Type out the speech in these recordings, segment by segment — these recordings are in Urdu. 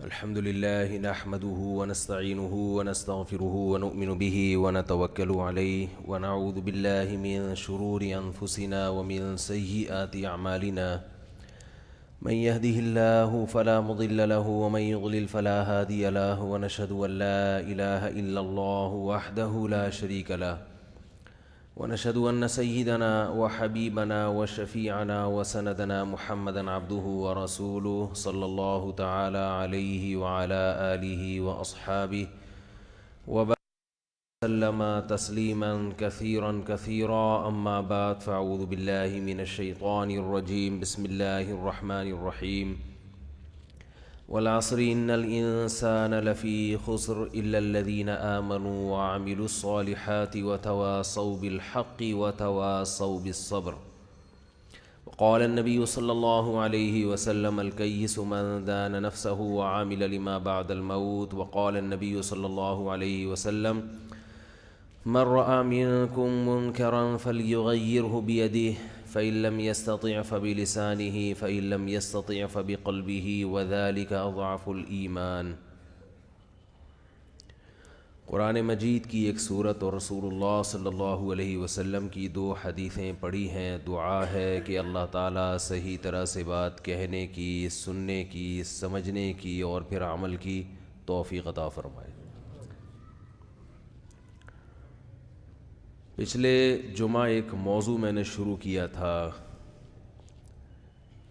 الحمد لله نحمده ونستعينه ونستغفره ونؤمن به ونتوكل عليه ونعوذ بالله من شرور أنفسنا ومن سيئات أعمالنا من يهده الله فلا مضل له ومن يضلل فلا هادي له ونشهد أن لا إله إلا الله وحده لا شريك له ونشهد أن سيدنا وحبيبنا وشفيعنا وسندنا محمدًا عبده ورسوله صلى الله تعالى عليه وعلى آله وأصحابه وسلم تسليمًا كثيرًا أما بعد فأعوذ بالله من الشيطان الرجيم بسم الله الرحمن الرحيم والعصر إن الإنسان لفي خسر إلا الذين آمنوا وعملوا الصالحات وتواصوا بالحق وتواصوا بالصبر. وقال النبي صلى الله عليه وسلم الكيس من دان نفسه وعمل لما بعد الموت. وقال النبي صلى الله عليه وسلم من رأى منكم منكرا فليغيره بيده فإن لم يستطع فبلسانه فإن لم يستطع فبقلبه وذلك أضعف الإيمان. قرآن مجید کی ایک صورت اور رسول اللہ صلی اللہ علیہ وسلم کی 2 حدیثیں پڑھی ہیں. دعا ہے کہ اللہ تعالیٰ صحیح طرح سے بات کہنے کی، سننے کی، سمجھنے کی اور پھر عمل کی توفیق عطا فرمائے. پچھلے جمعہ ایک موضوع میں نے شروع کیا تھا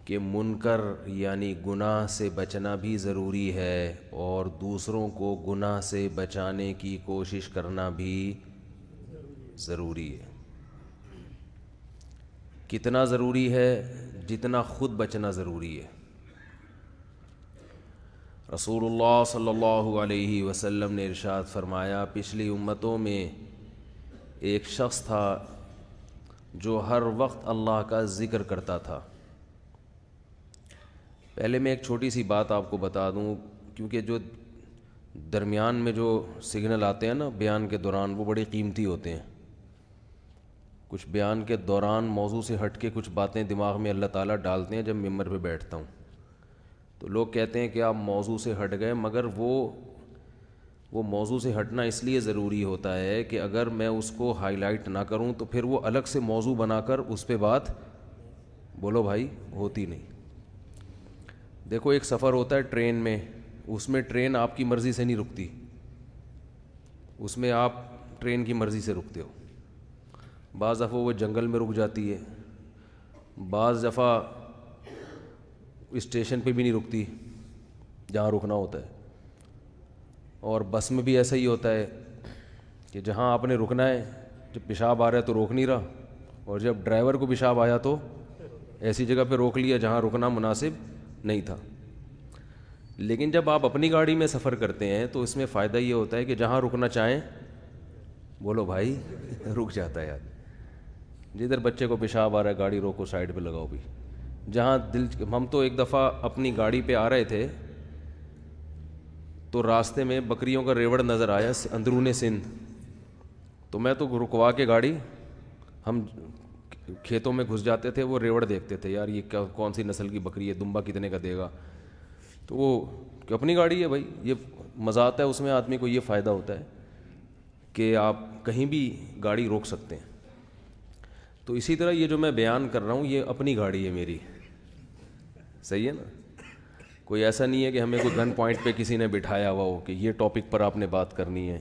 کہ منکر یعنی گناہ سے بچنا بھی ضروری ہے اور دوسروں کو گناہ سے بچانے کی کوشش کرنا بھی ضروری ہے. کتنا ضروری ہے؟ جتنا خود بچنا ضروری ہے. رسول اللہ صلی اللہ علیہ وسلم نے ارشاد فرمایا پچھلی امتوں میں ایک شخص تھا جو ہر وقت اللہ کا ذکر کرتا تھا. پہلے میں ایک چھوٹی سی بات آپ کو بتا دوں، کیونکہ جو درمیان میں جو سگنل آتے ہیں نا بیان کے دوران وہ بڑے قیمتی ہوتے ہیں. کچھ بیان کے دوران موضوع سے ہٹ کے کچھ باتیں دماغ میں اللہ تعالیٰ ڈالتے ہیں جب ممبر پہ بیٹھتا ہوں، تو لوگ کہتے ہیں کہ آپ موضوع سے ہٹ گئے، مگر وہ موضوع سے ہٹنا اس لیے ضروری ہوتا ہے کہ اگر میں اس کو ہائی لائٹ نہ کروں تو پھر وہ الگ سے موضوع بنا کر اس پہ بات بولو بھائی ہوتی نہیں. دیکھو ایک سفر ہوتا ہے ٹرین میں، اس میں ٹرین آپ کی مرضی سے نہیں رکتی، اس میں آپ ٹرین کی مرضی سے رکتے ہو. بعض دفعہ وہ جنگل میں رک جاتی ہے، بعض دفعہ اسٹیشن پہ بھی نہیں رکتی جہاں رکنا ہوتا ہے. اور بس میں بھی ایسا ہی ہوتا ہے کہ جہاں آپ نے رکنا ہے جب پیشاب آ رہا ہے تو روک نہیں رہا، اور جب ڈرائیور کو پیشاب آیا تو ایسی جگہ پہ روک لیا جہاں رکنا مناسب نہیں تھا. لیکن جب آپ اپنی گاڑی میں سفر کرتے ہیں تو اس میں فائدہ یہ ہوتا ہے کہ جہاں رکنا چاہیں بولو بھائی رک جاتا ہے. یار جدھر بچے کو پیشاب آ رہا ہے گاڑی روکو، سائڈ پہ لگاؤ بھی جہاں دل. ہم تو ایک دفعہ اپنی گاڑی پہ آ رہے تھے تو راستے میں بکریوں کا ریوڑ نظر آیا اندرون سندھ، تو میں تو رکوا کے گاڑی، ہم کھیتوں میں گھس جاتے تھے، وہ ریوڑ دیکھتے تھے یار یہ کون سی نسل کی بکری ہے، دمبا کتنے کا دے گا. تو وہ کہ اپنی گاڑی ہے بھائی، یہ مزہ آتا ہے اس میں، آدمی کو یہ فائدہ ہوتا ہے کہ آپ کہیں بھی گاڑی روک سکتے ہیں. تو اسی طرح یہ جو میں بیان کر رہا ہوں یہ اپنی گاڑی ہے میری، صحیح ہے نا. کوئی ایسا نہیں ہے کہ ہمیں کوئی گن پوائنٹ پہ کسی نے بٹھایا ہوا ہو کہ یہ ٹاپک پر آپ نے بات کرنی ہے،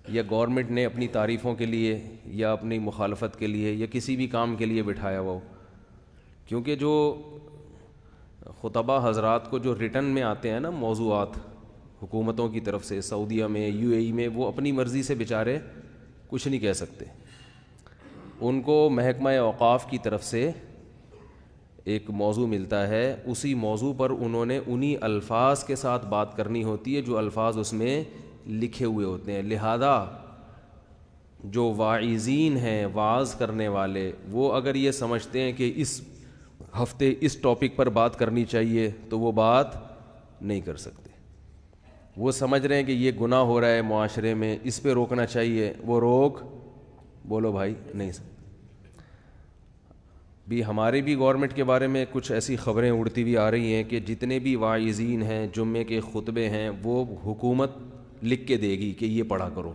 یا گورنمنٹ نے اپنی تعریفوں کے لیے یا اپنی مخالفت کے لیے یا کسی بھی کام کے لیے بٹھایا ہوا ہو. کیونکہ جو خطبہ حضرات کو جو ریٹن میں آتے ہیں نا موضوعات حکومتوں کی طرف سے، سعودیہ میں، یو اے ای میں، وہ اپنی مرضی سے بیچارے کچھ نہیں کہہ سکتے. ان کو محکمہ اوقاف کی طرف سے ایک موضوع ملتا ہے، اسی موضوع پر انہوں نے انہی الفاظ کے ساتھ بات کرنی ہوتی ہے جو الفاظ اس میں لکھے ہوئے ہوتے ہیں. لہذا جو واعظین ہیں، واعظ کرنے والے، وہ اگر یہ سمجھتے ہیں کہ اس ہفتے اس ٹاپک پر بات کرنی چاہیے تو وہ بات نہیں کر سکتے. وہ سمجھ رہے ہیں کہ یہ گناہ ہو رہا ہے معاشرے میں، اس پہ روکنا چاہیے، وہ روک بولو بھائی نہیں سکتے. بھی ہمارے بھی گورنمنٹ کے بارے میں کچھ ایسی خبریں اڑتی ہوئی آ رہی ہیں کہ جتنے بھی واعظین ہیں، جمعے کے خطبے ہیں، وہ حکومت لکھ کے دے گی کہ یہ پڑھا کرو،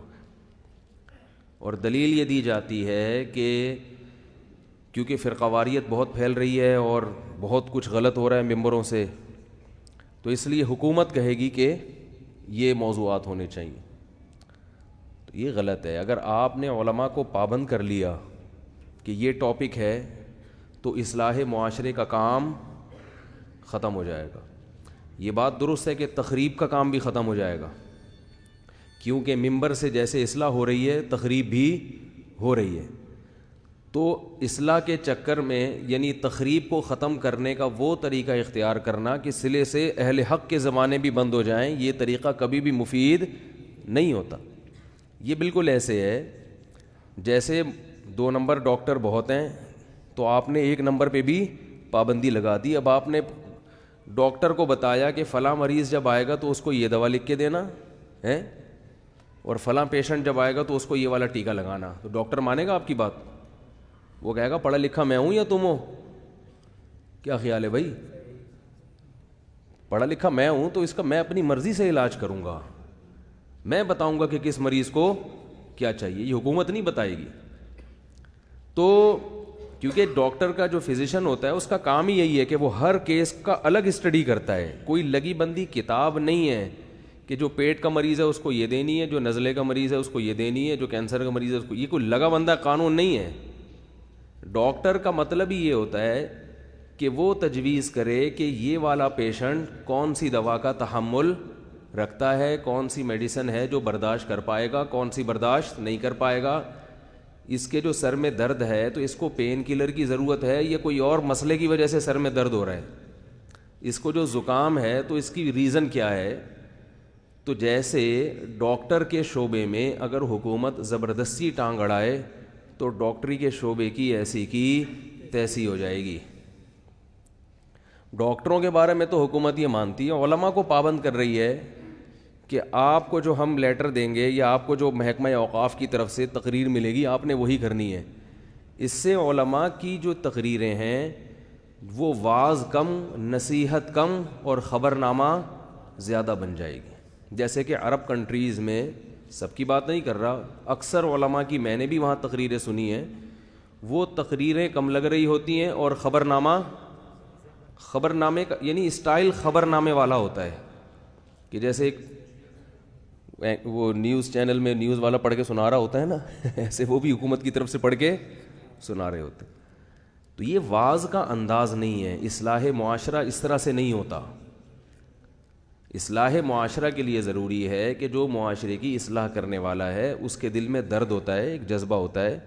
اور دلیل یہ دی جاتی ہے کہ کیونکہ فرقہ واریت بہت پھیل رہی ہے اور بہت کچھ غلط ہو رہا ہے ممبروں سے، تو اس لیے حکومت کہے گی کہ یہ موضوعات ہونے چاہیے. تو یہ غلط ہے. اگر آپ نے علماء کو پابند کر لیا کہ یہ ٹاپک ہے تو اصلاح معاشرے کا کام ختم ہو جائے گا. یہ بات درست ہے کہ تخریب کا کام بھی ختم ہو جائے گا، کیونکہ ممبر سے جیسے اصلاح ہو رہی ہے تخریب بھی ہو رہی ہے. تو اصلاح کے چکر میں یعنی تخریب کو ختم کرنے کا وہ طریقہ اختیار کرنا کہ سلے سے اہل حق کے زمانے بھی بند ہو جائیں، یہ طریقہ کبھی بھی مفید نہیں ہوتا. یہ بالکل ایسے ہے جیسے 2 نمبر ڈاکٹر بہت ہیں تو آپ نے 1 نمبر پہ بھی پابندی لگا دی. اب آپ نے ڈاکٹر کو بتایا کہ فلاں مریض جب آئے گا تو اس کو یہ دوا لکھ کے دینا ہے، اور فلاں پیشنٹ جب آئے گا تو اس کو یہ والا ٹیکہ لگانا، تو ڈاکٹر مانے گا آپ کی بات؟ وہ کہے گا پڑھا لکھا میں ہوں یا تم ہو؟ کیا خیال ہے بھائی؟ پڑھا لکھا میں ہوں تو اس کا میں اپنی مرضی سے علاج کروں گا، میں بتاؤں گا کہ کس مریض کو کیا چاہیے، یہ حکومت نہیں بتائے گی. تو کیونکہ ڈاکٹر کا جو فزیشین ہوتا ہے اس کا کام ہی یہی ہے کہ وہ ہر کیس کا الگ اسٹڈی کرتا ہے. کوئی لگی بندی کتاب نہیں ہے کہ جو پیٹ کا مریض ہے اس کو یہ دینی ہے، جو نزلے کا مریض ہے اس کو یہ دینی ہے، جو کینسر کا مریض ہے اس کو، یہ کوئی لگا بندہ قانون نہیں ہے. ڈاکٹر کا مطلب ہی یہ ہوتا ہے کہ وہ تجویز کرے کہ یہ والا پیشنٹ کون سی دوا کا تحمل رکھتا ہے، کون سی میڈیسن ہے جو برداشت کر پائے گا، کون سی برداشت نہیں کر پائے گا. اس کے جو سر میں درد ہے تو اس کو پین کلر کی ضرورت ہے یا کوئی اور مسئلے کی وجہ سے سر میں درد ہو رہا ہے. اس کو جو زکام ہے تو اس کی ریزن کیا ہے. تو جیسے ڈاکٹر کے شعبے میں اگر حکومت زبردستی ٹانگ اڑائے تو ڈاکٹری کے شعبے کی ایسی کی تیسی ہو جائے گی. ڈاکٹروں کے بارے میں تو حکومت یہ مانتی ہے، علماء کو پابند کر رہی ہے کہ آپ کو جو ہم لیٹر دیں گے یا آپ کو جو محکمہ اوقاف کی طرف سے تقریر ملے گی آپ نے وہی کرنی ہے. اس سے علماء کی جو تقریریں ہیں وہ وعظ کم، نصیحت کم اور خبر نامہ زیادہ بن جائے گی. جیسے کہ عرب کنٹریز میں، سب کی بات نہیں کر رہا، اکثر علماء کی میں نے بھی وہاں تقریریں سنی ہیں، وہ تقریریں کم لگ رہی ہوتی ہیں اور خبر نامے کا یعنی اسٹائل خبر نامے والا ہوتا ہے کہ جیسے ایک وہ نیوز چینل میں نیوز والا پڑھ کے سنا رہا ہوتا ہے نا ایسے وہ بھی حکومت کی طرف سے پڑھ کے سنا رہے ہوتے. تو یہ واعظ کا انداز نہیں ہے. اصلاح معاشرہ اس طرح سے نہیں ہوتا. اصلاح معاشرہ کے لیے ضروری ہے کہ جو معاشرے کی اصلاح کرنے والا ہے اس کے دل میں درد ہوتا ہے، ایک جذبہ ہوتا ہے،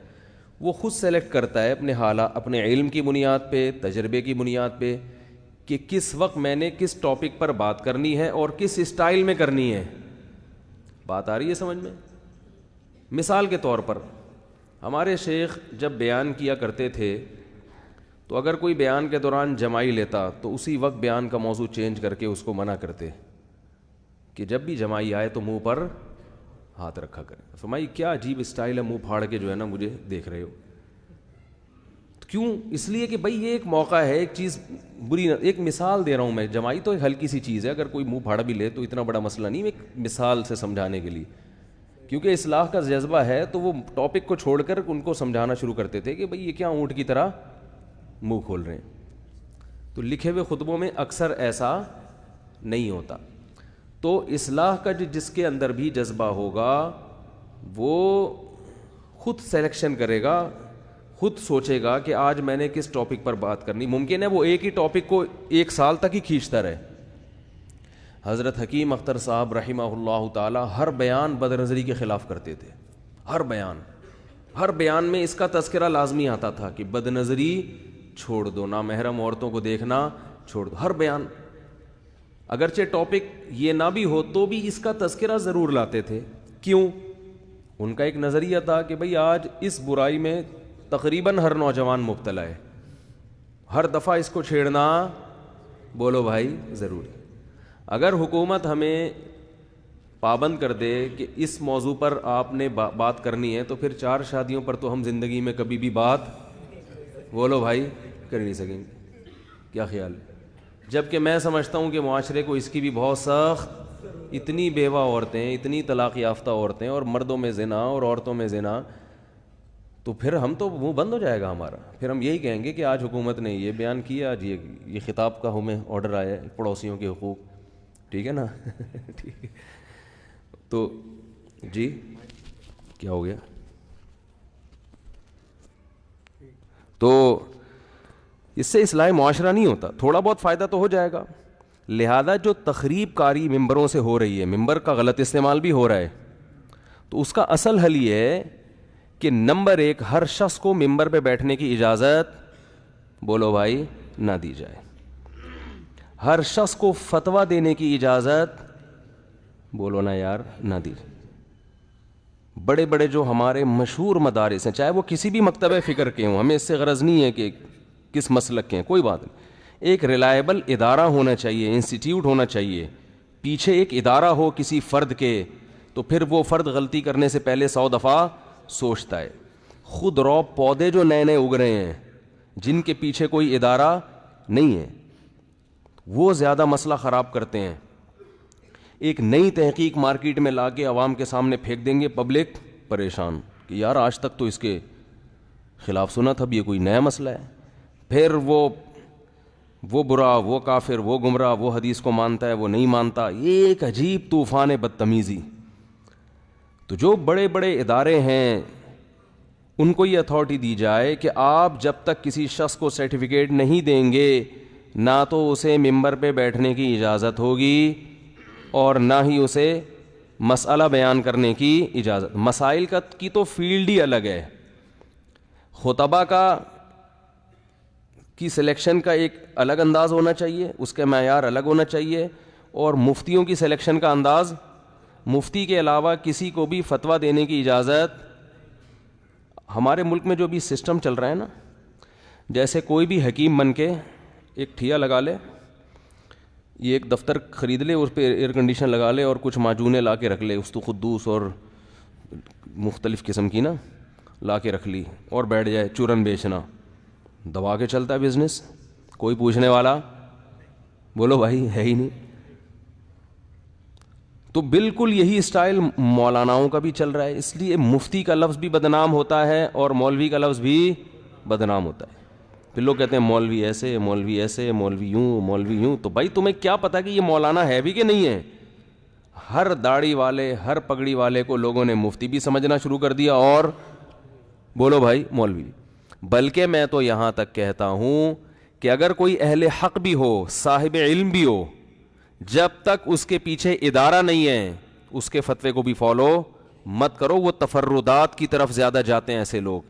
وہ خود سلیکٹ کرتا ہے اپنے حالات، اپنے علم کی بنیاد پہ، تجربے کی بنیاد پہ کہ کس وقت میں نے کس ٹاپک پر بات کرنی ہے اور کس اسٹائل میں کرنی ہے. بات آ رہی ہے سمجھ میں؟ مثال کے طور پر ہمارے شیخ جب بیان کیا کرتے تھے تو اگر کوئی بیان کے دوران جمائی لیتا تو اسی وقت بیان کا موضوع چینج کر کے اس کو منع کرتے کہ جب بھی جمائی آئے تو منہ پر ہاتھ رکھا کرے. فرمائی کیا عجیب اسٹائل ہے، منہ پھاڑ کے جو ہے نا مجھے دیکھ رہے ہو. کیوں؟ اس لیے کہ بھائی یہ ایک موقع ہے، ایک چیز بری ایک مثال دے رہا ہوں میں. جمائی تو ایک ہلکی سی چیز ہے، اگر کوئی منہ پھاڑ بھی لے تو اتنا بڑا مسئلہ نہیں، ایک مثال سے سمجھانے کے لیے. کیونکہ اصلاح کا جذبہ ہے تو وہ ٹاپک کو چھوڑ کر ان کو سمجھانا شروع کرتے تھے کہ بھئی یہ کیا اونٹ کی طرح منہ کھول رہے ہیں. تو لکھے ہوئے خطبوں میں اکثر ایسا نہیں ہوتا. تو اصلاح کا جس کے اندر بھی جذبہ ہوگا وہ خود سلیکشن کرے گا، خود سوچے گا کہ آج میں نے کس ٹاپک پر بات کرنی. ممکن ہے وہ ایک ہی ٹاپک کو 1 سال تک ہی کھینچتا رہے. حضرت حکیم اختر صاحب رحمہ اللہ تعالی ہر بیان بدنظری کے خلاف کرتے تھے. ہر بیان میں اس کا تذکرہ لازمی آتا تھا کہ بدنظری چھوڑ دو، نامحرم عورتوں کو دیکھنا چھوڑ دو. ہر بیان اگرچہ ٹاپک یہ نہ بھی ہو تو بھی اس کا تذکرہ ضرور لاتے تھے. کیوں؟ ان کا ایک نظریہ تھا کہ بھئی آج اس برائی میں تقریباً ہر نوجوان مبتلا ہے، ہر دفعہ اس کو چھیڑنا بولو بھائی ضروری. اگر حکومت ہمیں پابند کر دے کہ اس موضوع پر آپ نے بات کرنی ہے تو پھر 4 شادیوں پر تو ہم زندگی میں کبھی بھی بات بولو بھائی کر ہی نہیں سکیں گے. کیا خیال ہے؟ جبکہ میں سمجھتا ہوں کہ معاشرے کو اس کی بھی بہت سخت, اتنی بیوہ عورتیں, اتنی طلاق یافتہ عورتیں, اور مردوں میں زنا اور عورتوں میں زنا, تو پھر ہم تو منہ بند ہو جائے گا ہمارا. پھر ہم یہی کہیں گے کہ آج حکومت نے یہ بیان کیا, آج یہ خطاب کا ہمیں آرڈر آیا ہے, پڑوسیوں کے حقوق, ٹھیک ہے نا. ٹھیک ہے, تو جی کیا ہو گیا؟ تو اس سے اصلاح معاشرہ نہیں ہوتا. تھوڑا بہت فائدہ تو ہو جائے گا. لہذا جو تخریب کاری ممبروں سے ہو رہی ہے, ممبر کا غلط استعمال بھی ہو رہا ہے, تو اس کا اصل حل یہ ہے کہ نمبر 1, ہر شخص کو ممبر پہ بیٹھنے کی اجازت, بولو بھائی, نہ دی جائے. ہر شخص کو فتویٰ دینے کی اجازت, بولو نا یار, نہ دی جائے. بڑے بڑے جو ہمارے مشہور مدارس ہیں, چاہے وہ کسی بھی مکتبہ فکر کے ہوں, ہمیں اس سے غرض نہیں ہے کہ کس مسلک کے ہیں, کوئی بات نہیں, ایک ریلائبل ادارہ ہونا چاہیے, انسٹیٹیوٹ ہونا چاہیے, پیچھے ایک ادارہ ہو کسی فرد کے, تو پھر وہ فرد غلطی کرنے سے پہلے 100 دفعہ سوچتا ہے. خود رو پودے جو نئے نئے اگ رہے ہیں, جن کے پیچھے کوئی ادارہ نہیں ہے, وہ زیادہ مسئلہ خراب کرتے ہیں. ایک نئی تحقیق مارکیٹ میں لا کے عوام کے سامنے پھینک دیں گے, پبلک پریشان کہ یار آج تک تو اس کے خلاف سنا تھا, یہ کوئی نیا مسئلہ ہے. پھر وہ برا, وہ کافر, وہ گمراہ, وہ حدیث کو مانتا ہے, وہ نہیں مانتا, یہ ایک عجیب طوفان بدتمیزی. تو جو بڑے بڑے ادارے ہیں ان کو یہ اتھارٹی دی جائے کہ آپ جب تک کسی شخص کو سرٹیفکیٹ نہیں دیں گے, نہ تو اسے ممبر پہ بیٹھنے کی اجازت ہوگی اور نہ ہی اسے مسئلہ بیان کرنے کی اجازت. مسائل کی تو فیلڈ ہی الگ ہے. خطبہ کی سلیکشن کا ایک الگ انداز ہونا چاہیے, اس کے معیار الگ ہونا چاہیے, اور مفتیوں کی سلیکشن کا انداز, مفتی کے علاوہ کسی کو بھی فتویٰ دینے کی اجازت. ہمارے ملک میں جو بھی سسٹم چل رہا ہے نا, جیسے کوئی بھی حکیم بن کے ایک ٹھیا لگا لے, یہ ایک دفتر خرید لے, اس پہ ایئر کنڈیشن لگا لے اور کچھ معجونیں لا کے رکھ لے, استو قدوس اور مختلف قسم کی نا لا کے رکھ لی, اور بیٹھ جائے چورن بیچنا, دبا کے چلتا ہے بزنس, کوئی پوچھنے والا, بولو بھائی, ہے ہی نہیں. تو بالکل یہی اسٹائل مولاناؤں کا بھی چل رہا ہے. اس لیے مفتی کا لفظ بھی بدنام ہوتا ہے اور مولوی کا لفظ بھی بدنام ہوتا ہے. پھر لوگ کہتے ہیں مولوی ایسے, مولوی ایسے, مولوی یوں, مولوی یوں. تو بھائی تمہیں کیا پتا کہ یہ مولانا ہے بھی کہ نہیں ہے؟ ہر داڑھی والے, ہر پگڑی والے کو لوگوں نے مفتی بھی سمجھنا شروع کر دیا, اور بولو بھائی مولوی. بلکہ میں تو یہاں تک کہتا ہوں کہ اگر کوئی اہل حق بھی ہو, صاحب علم بھی ہو, جب تک اس کے پیچھے ادارہ نہیں ہے, اس کے فتوے کو بھی فالو مت کرو. وہ تفردات کی طرف زیادہ جاتے ہیں ایسے لوگ.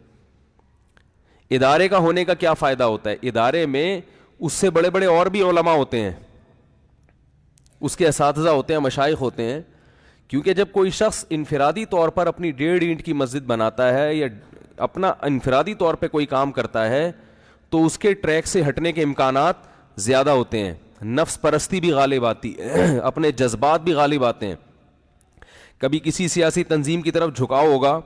ادارے کا ہونے کا کیا فائدہ ہوتا ہے؟ ادارے میں اس سے بڑے بڑے اور بھی علماء ہوتے ہیں, اس کے اساتذہ ہوتے ہیں, مشائخ ہوتے ہیں. کیونکہ جب کوئی شخص انفرادی طور پر اپنی 1.5 اینٹ کی مسجد بناتا ہے یا اپنا انفرادی طور پہ کوئی کام کرتا ہے, تو اس کے ٹریک سے ہٹنے کے امکانات زیادہ ہوتے ہیں. نفس پرستی بھی غالب آتی ہے, اپنے جذبات بھی غالب آتے ہیں. کبھی کسی سیاسی تنظیم کی طرف جھکاؤ ہوگا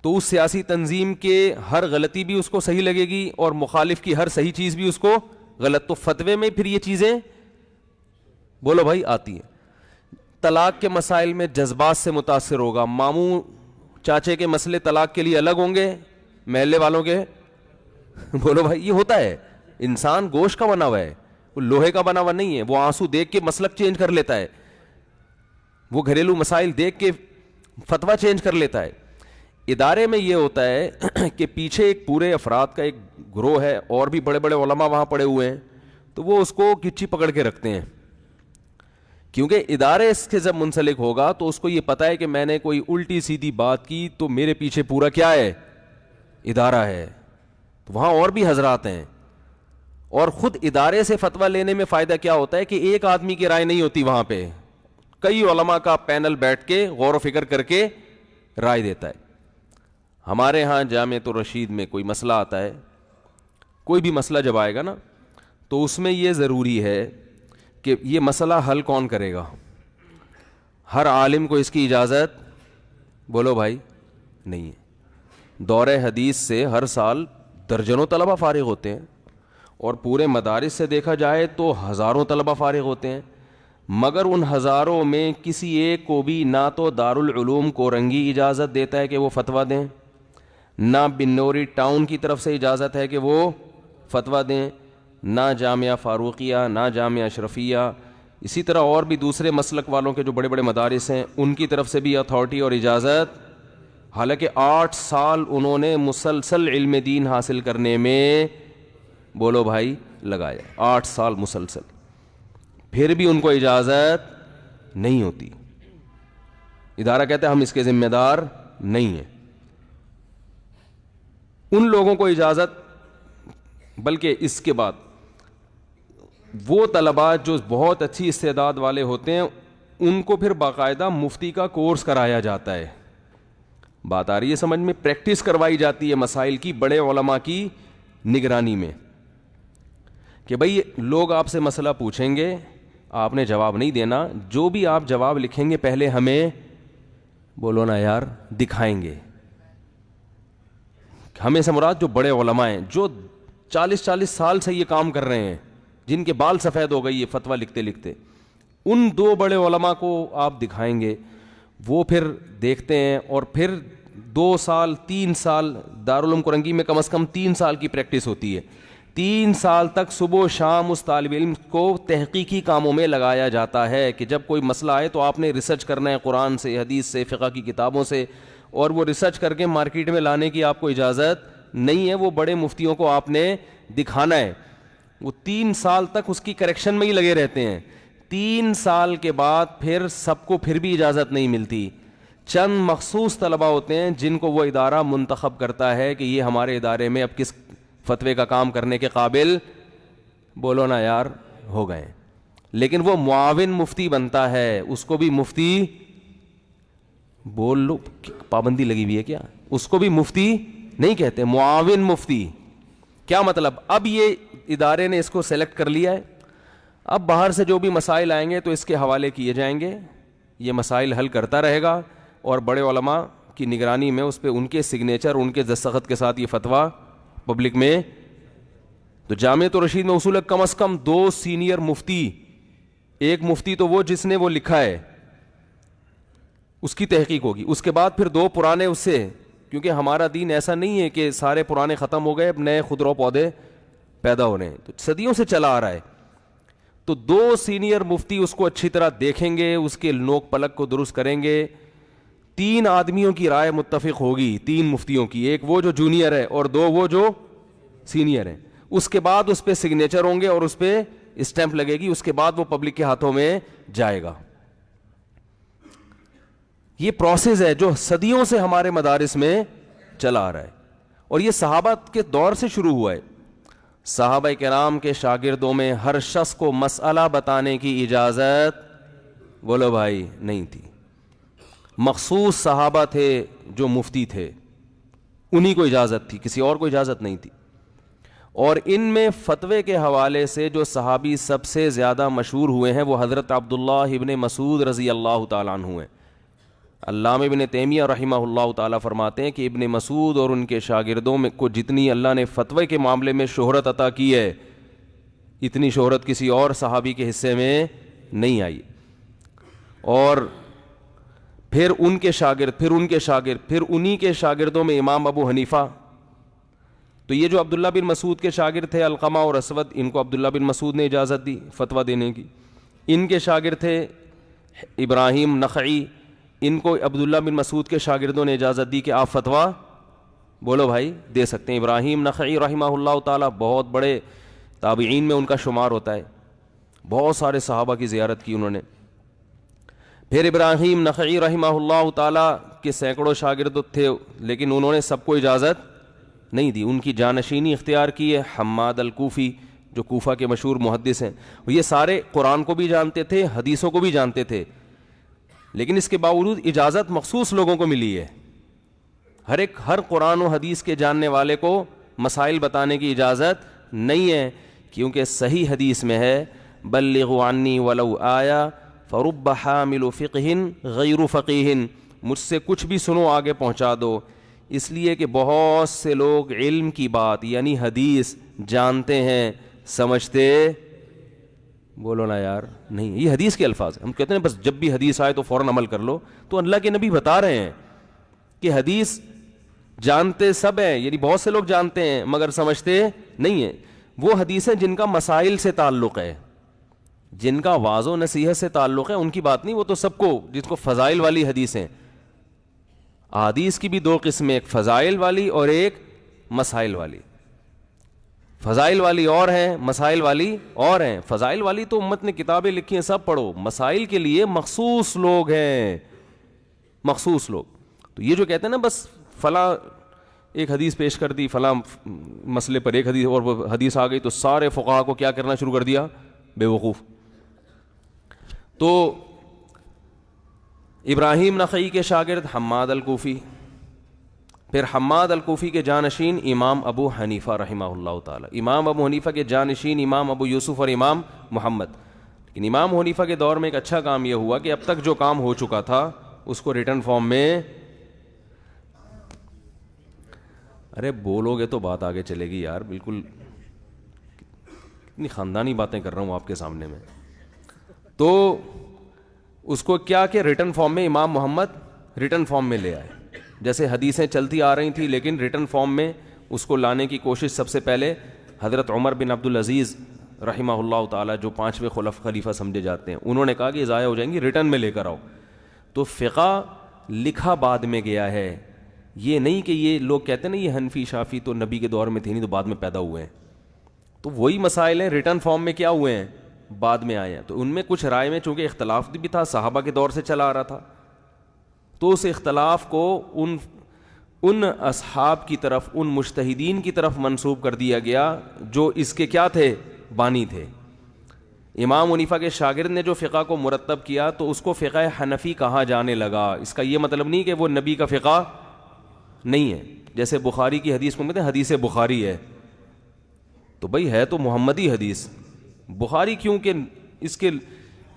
تو اس سیاسی تنظیم کے ہر غلطی بھی اس کو صحیح لگے گی اور مخالف کی ہر صحیح چیز بھی اس کو غلط. تو فتوے میں پھر یہ چیزیں, بولو بھائی, آتی ہیں. طلاق کے مسائل میں جذبات سے متاثر ہوگا. ماموں چاچے کے مسئلے طلاق کے لیے الگ ہوں گے محلے والوں کے, بولو بھائی, یہ ہوتا ہے. انسان گوشت کا بنا ہوا ہے, وہ لوہے کا بنا ہوا نہیں ہے. وہ آنسو دیکھ کے مسلک چینج کر لیتا ہے, وہ گھریلو مسائل دیکھ کے فتویٰ چینج کر لیتا ہے. ادارے میں یہ ہوتا ہے کہ پیچھے ایک پورے افراد کا ایک گروہ ہے, اور بھی بڑے بڑے علماء وہاں پڑے ہوئے ہیں, تو وہ اس کو گچی پکڑ کے رکھتے ہیں. کیونکہ ادارے اس کے جب منسلک ہوگا تو اس کو یہ پتا ہے کہ میں نے کوئی الٹی سیدھی بات کی تو میرے پیچھے پورا کیا ہے, ادارہ ہے. تو وہاں اور بھی حضرات ہیں. اور خود ادارے سے فتویٰ لینے میں فائدہ کیا ہوتا ہے کہ ایک آدمی کی رائے نہیں ہوتی, وہاں پہ کئی علماء کا پینل بیٹھ کے غور و فکر کر کے رائے دیتا ہے. ہمارے ہاں جامعۃ الرشید میں کوئی مسئلہ آتا ہے, کوئی بھی مسئلہ جب آئے گا نا, تو اس میں یہ ضروری ہے کہ یہ مسئلہ حل کون کرے گا. ہر عالم کو اس کی اجازت, بولو بھائی, نہیں ہے. دور حدیث سے ہر سال درجنوں طلبہ فارغ ہوتے ہیں. اور پورے مدارس سے دیکھا جائے تو ہزاروں طلبہ فارغ ہوتے ہیں، مگر ان ہزاروں میں کسی ایک کو بھی نہ تو دارالعلوم کورنگی اجازت دیتا ہے کہ وہ فتویٰ دیں، نہ بنوری ٹاؤن کی طرف سے اجازت ہے کہ وہ فتویٰ دیں، نہ جامعہ فاروقیہ، نہ جامعہ اشرفیہ، اسی طرح اور بھی دوسرے مسلک والوں کے جو بڑے بڑے مدارس ہیں ان کی طرف سے بھی اتھارٹی اور اجازت، حالانکہ 8 سال انہوں نے مسلسل علم دین حاصل کرنے میں، بولو بھائی، لگایا، 8 سال مسلسل، پھر بھی ان کو اجازت نہیں ہوتی. ادارہ کہتا ہے ہم اس کے ذمہ دار نہیں ہیں. ان لوگوں کو اجازت، بلکہ اس کے بعد وہ طلباء جو بہت اچھی استعداد والے ہوتے ہیں ان کو پھر باقاعدہ مفتی کا کورس کرایا جاتا ہے. بات آ رہی ہے سمجھ میں؟ پریکٹس کروائی جاتی ہے مسائل کی بڑے علماء کی نگرانی میں، کہ بھئی لوگ آپ سے مسئلہ پوچھیں گے، آپ نے جواب نہیں دینا، جو بھی آپ جواب لکھیں گے پہلے ہمیں بولو نا یار دکھائیں گے. ہمیں سے مراد جو بڑے علماء ہیں جو 40 سال سے یہ کام کر رہے ہیں، جن کے بال سفید ہو گئی یہ فتویٰ لکھتے لکھتے، ان 2 بڑے علماء کو آپ دکھائیں گے، وہ پھر دیکھتے ہیں، اور پھر 2 سال 3 سال دارالعلوم کورنگی میں کم از کم 3 سال کی پریکٹس ہوتی ہے. 3 سال تک صبح و شام اس طالب علم کو تحقیقی کاموں میں لگایا جاتا ہے کہ جب کوئی مسئلہ آئے تو آپ نے ریسرچ کرنا ہے قرآن سے، حدیث سے، فقہ کی کتابوں سے، اور وہ ریسرچ کر کے مارکیٹ میں لانے کی آپ کو اجازت نہیں ہے، وہ بڑے مفتیوں کو آپ نے دکھانا ہے. وہ 3 سال تک اس کی کریکشن میں ہی لگے رہتے ہیں. 3 سال کے بعد پھر سب کو پھر بھی اجازت نہیں ملتی. چند مخصوص طلبہ ہوتے ہیں جن کو وہ ادارہ منتخب کرتا ہے کہ یہ ہمارے ادارے میں اب کس فتوے کا کام کرنے کے قابل، بولو نا یار، ہو گئے. لیکن وہ معاون مفتی بنتا ہے، اس کو بھی مفتی، بول لو پابندی لگی ہوئی ہے کیا، اس کو بھی مفتی نہیں کہتے، معاون مفتی. کیا مطلب؟ اب یہ ادارے نے اس کو سلیکٹ کر لیا ہے، اب باہر سے جو بھی مسائل آئیں گے تو اس کے حوالے کیے جائیں گے، یہ مسائل حل کرتا رہے گا، اور بڑے علماء کی نگرانی میں اس پہ ان کے سگنیچر، ان کے دستخط کے ساتھ یہ فتویٰ پبلک میں. تو جامعۃ الرشید میں اصول ہے کم از کم 2 سینئر مفتی، ایک مفتی تو وہ جس نے وہ لکھا ہے اس کی تحقیق ہوگی، اس کے بعد پھر 2 پرانے اس سے، کیونکہ ہمارا دین ایسا نہیں ہے کہ سارے پرانے ختم ہو گئے اب نئے خضرو پودے پیدا ہو رہے ہیں، تو صدیوں سے چلا آ رہا ہے. تو 2 سینئر مفتی اس کو اچھی طرح دیکھیں گے، اس کے نوک پلک کو درست کریں گے. 3 آدمیوں کی رائے متفق ہوگی، 3 مفتیوں کی، ایک وہ جو جونیئر ہے اور 2 وہ جو سینئر ہیں. اس کے بعد اس پہ سگنیچر ہوں گے اور اس پہ اسٹیمپ لگے گی، اس کے بعد وہ پبلک کے ہاتھوں میں جائے گا. یہ پروسیس ہے جو صدیوں سے ہمارے مدارس میں چلا آ رہا ہے، اور یہ صحابہ کے دور سے شروع ہوا ہے. صحابہ کرام کے شاگردوں میں ہر شخص کو مسئلہ بتانے کی اجازت، بولو بھائی، نہیں تھی. مخصوص صحابہ تھے جو مفتی تھے، انہی کو اجازت تھی، کسی اور کو اجازت نہیں تھی. اور ان میں فتوے کے حوالے سے جو صحابی سب سے زیادہ مشہور ہوئے ہیں وہ حضرت عبداللہ ابن مسعود رضی اللہ تعالیٰ عنہ ہیں. علامہ ابن تیمیہ رحمہ اللہ تعالیٰ فرماتے ہیں کہ ابن مسعود اور ان کے شاگردوں میں کو جتنی اللہ نے فتوے کے معاملے میں شہرت عطا کی ہے، اتنی شہرت کسی اور صحابی کے حصے میں نہیں آئی. اور پھر ان کے شاگرد، پھر انہی کے شاگردوں میں امام ابو حنیفہ. تو یہ جو عبداللہ بن مسعود کے شاگرد تھے علقمہ اور اسود، ان کو عبداللہ بن مسعود نے اجازت دی فتویٰ دینے کی. ان کے شاگرد تھے ابراہیم نخعی، ان کو عبداللہ بن مسعود کے شاگردوں نے اجازت دی کہ آپ فتویٰ، بولو بھائی، دے سکتے ہیں. ابراہیم نخعی رحمہ اللہ تعالیٰ بہت بڑے تابعین میں ان کا شمار ہوتا ہے، بہت سارے صحابہ کی زیارت کی انہوں نے. پھر ابراہیم نخعی رحمہ اللہ تعالیٰ کے سینکڑوں شاگرد تھے، لیکن انہوں نے سب کو اجازت نہیں دی. ان کی جانشینی اختیار کی ہے حماد الکوفی، جو کوفہ کے مشہور محدث ہیں. یہ سارے قرآن کو بھی جانتے تھے، حدیثوں کو بھی جانتے تھے، لیکن اس کے باوجود اجازت مخصوص لوگوں کو ملی ہے. ہر قرآن و حدیث کے جاننے والے کو مسائل بتانے کی اجازت نہیں ہے، کیونکہ صحیح حدیث میں ہے بلغوا عنی ولو آیا فرب حامل فقہ غیر فقیہ، مجھ سے کچھ بھی سنو آگے پہنچا دو، اس لیے کہ بہت سے لوگ علم کی بات یعنی حدیث جانتے ہیں سمجھتے بولو نا یار نہیں. یہ حدیث کے الفاظ ہیں. ہم کہتے ہیں بس جب بھی حدیث آئے تو فوراً عمل کر لو. تو اللہ کے نبی بتا رہے ہیں کہ حدیث جانتے سب ہیں, یعنی بہت سے لوگ جانتے ہیں مگر سمجھتے نہیں ہیں. وہ حدیثیں جن کا مسائل سے تعلق ہے, جن کا واعظ و نصیحت سے تعلق ہے, ان کی بات نہیں. وہ تو سب کو, جس کو فضائل والی حدیثیں, احادیث کی بھی دو قسمیں, ایک فضائل والی اور ایک مسائل والی. فضائل والی اور ہیں, مسائل والی اور ہیں. فضائل والی تو امت نے کتابیں لکھی ہیں, سب پڑھو. مسائل کے لیے مخصوص لوگ ہیں, مخصوص لوگ. تو یہ جو کہتے ہیں نا بس فلاں ایک حدیث پیش کر دی فلاں مسئلے پر ایک حدیث, اور وہ حدیث آ گئی تو سارے فقہا کو کیا کرنا شروع کر دیا, بے وقوف. تو ابراہیم نخعی کے شاگرد حماد الکوفی, پھر حماد الکوفی کے جانشین امام ابو حنیفہ رحمہ اللہ تعالی, امام ابو حنیفہ کے جانشین امام ابو یوسف اور امام محمد. لیکن امام حنیفہ کے دور میں ایک اچھا کام یہ ہوا کہ اب تک جو کام ہو چکا تھا اس کو ریٹن فارم میں, ارے بولو گے تو بات آگے چلے گی یار, بالکل کتنی خاندانی باتیں کر رہا ہوں آپ کے سامنے میں. تو اس کو کیا کہ ریٹن فارم میں امام محمد ریٹن فارم میں لے آئے. جیسے حدیثیں چلتی آ رہی تھیں لیکن ریٹن فارم میں اس کو لانے کی کوشش سب سے پہلے حضرت عمر بن عبدالعزیز رحمہ اللہ تعالی, جو 5ویں خلیفہ سمجھے جاتے ہیں, انہوں نے کہا کہ یہ ضائع ہو جائیں گی, ریٹن میں لے کر آؤ. تو فقہ لکھا بعد میں گیا ہے, یہ نہیں کہ یہ لوگ کہتے ہیں نا یہ حنفی شافی تو نبی کے دور میں تھے نہیں تو بعد میں پیدا ہوئے ہیں. تو وہی مسائل ہیں ریٹن فارم میں کیا ہوئے ہیں, بعد میں آئے ہیں. تو ان میں کچھ رائے میں چونکہ اختلاف بھی تھا, صحابہ کے دور سے چلا آ رہا تھا, تو اس اختلاف کو ان اصحاب کی طرف, ان مجتہدین کی طرف منسوب کر دیا گیا جو اس کے کیا تھے, بانی تھے. امام حنیفہ کے شاگرد نے جو فقہ کو مرتب کیا تو اس کو فقہ حنفی کہا جانے لگا. اس کا یہ مطلب نہیں کہ وہ نبی کا فقہ نہیں ہے. جیسے بخاری کی حدیث کو کہتے ہیں حدیث بخاری ہے, تو بھائی ہے تو محمدی حدیث. بخاری کیوں کہ اس کے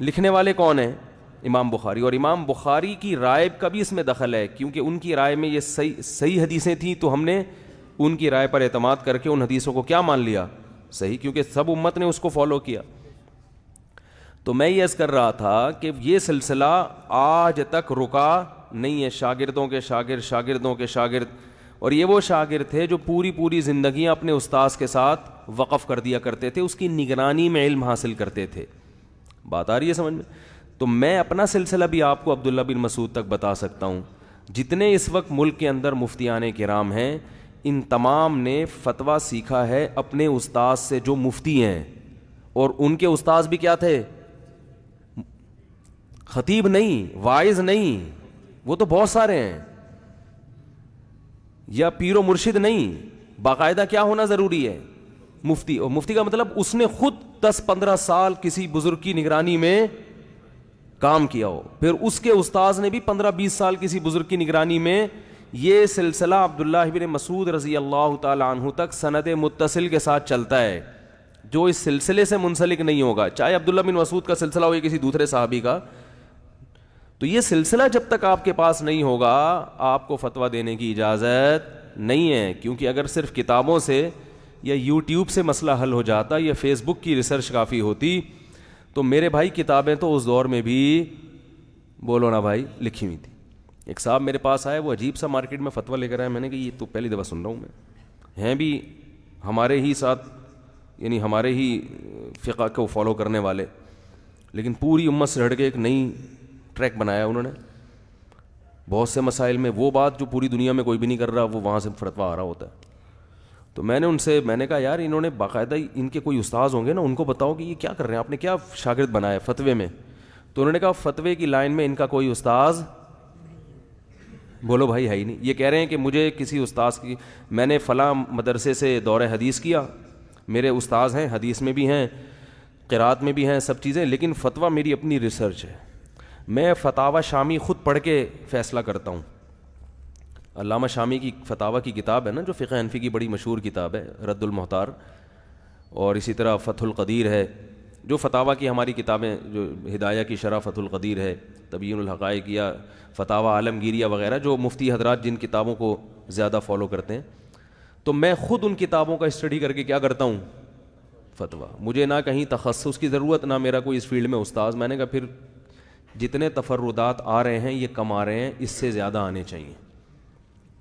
لکھنے والے کون ہیں, امام بخاری, اور امام بخاری کی رائے کا بھی اس میں دخل ہے کیونکہ ان کی رائے میں یہ صحیح حدیثیں تھیں تو ہم نے ان کی رائے پر اعتماد کر کے ان حدیثوں کو کیا مان لیا, صحیح, کیونکہ سب امت نے اس کو فالو کیا. تو میں یہ عرض کر رہا تھا کہ یہ سلسلہ آج تک رکا نہیں ہے. شاگردوں کے شاگرد, شاگردوں کے شاگرد, اور یہ وہ شاگرد تھے جو پوری زندگیاں اپنے استاذ کے ساتھ وقف کر دیا کرتے تھے, اس کی نگرانی میں علم حاصل کرتے تھے. بات آ رہی ہے سمجھ میں؟ تو میں اپنا سلسلہ بھی آپ کو عبداللہ بن مسعود تک بتا سکتا ہوں. جتنے اس وقت ملک کے اندر مفتیان کرام ہیں, ان تمام نے فتویٰ سیکھا ہے اپنے استاذ سے جو مفتی ہیں, اور ان کے استاذ بھی کیا تھے, خطیب نہیں, واعظ نہیں, وہ تو بہت سارے ہیں, یا پیر و مرشد نہیں, باقاعدہ کیا ہونا ضروری ہے, مفتی. اور مفتی کا مطلب اس نے خود 10-15 سال کسی بزرگ کی نگرانی میں کام کیا ہو, پھر اس کے استاذ نے بھی 15-20 سال کسی بزرگ کی نگرانی میں. یہ سلسلہ عبداللہ بن مسعود رضی اللہ تعالی عنہ تک سند متصل کے ساتھ چلتا ہے. جو اس سلسلے سے منسلک نہیں ہوگا, چاہے عبداللہ بن مسعود کا سلسلہ ہو یا کسی دوسرے صحابی کا, تو یہ سلسلہ جب تک آپ کے پاس نہیں ہوگا آپ کو فتویٰ دینے کی اجازت نہیں ہے. کیونکہ اگر صرف کتابوں سے یا یوٹیوب سے مسئلہ حل ہو جاتا یا فیس بک کی ریسرچ کافی ہوتی, تو میرے بھائی کتابیں تو اس دور میں بھی, بولو نا بھائی, لکھی ہوئی تھی. ایک صاحب میرے پاس آئے, وہ عجیب سا مارکیٹ میں فتویٰ لے کر آئے. میں نے کہا یہ تو پہلی دفعہ سن رہا ہوں میں, ہیں بھی ہمارے ہی ساتھ, یعنی ہمارے ہی فقہ کو فالو کرنے والے, لیکن پوری امت سے ہٹ کے ایک نئی ٹریک بنایا انہوں نے. بہت سے مسائل میں وہ بات جو پوری دنیا میں کوئی بھی نہیں کر رہا, وہ وہاں سے فتویٰ آ رہا ہوتا ہے. تو میں نے کہا یار انہوں نے باقاعدہ ان کے کوئی استاذ ہوں گے نا, ان کو بتاؤ کہ یہ کیا کر رہے ہیں, آپ نے کیا شاگرد بنایا فتوے میں. تو انہوں نے کہا فتوے کی لائن میں ان کا کوئی استاذ, بولو بھائی, ہے ہی نہیں. یہ کہہ رہے ہیں کہ مجھے کسی استاذ کی, میں نے فلاں مدرسے سے دورہ حدیث کیا, میرے استاذ ہیں, حدیث میں بھی ہیں, قرات میں بھی ہیں, سب چیزیں, لیکن فتویٰ میری اپنی ریسرچ ہے. میں فتاوی شامی خود پڑھ کے فیصلہ کرتا ہوں. علامہ شامی کی فتاوی کی کتاب ہے نا, جو فقہ حنفی کی بڑی مشہور کتاب ہے, رد المحتار, اور اسی طرح فتح القدیر ہے, جو فتاویٰ کی ہماری کتابیں جو ہدایہ کی شرح فتح القدیر ہے، تبیین الحقائق یا فتاویٰ عالمگیریہ وغیرہ، جو مفتی حضرات جن کتابوں کو زیادہ فالو کرتے ہیں، تو میں خود ان کتابوں کا اسٹڈی کر کے کیا کرتا ہوں، فتویٰ. مجھے نہ کہیں تخصص کی ضرورت، نہ میرا کوئی اس فیلڈ میں استاذ. میں نے کہا پھر جتنے تفردات آ رہے ہیں یہ کم آ رہے ہیں، اس سے زیادہ آنے چاہیے.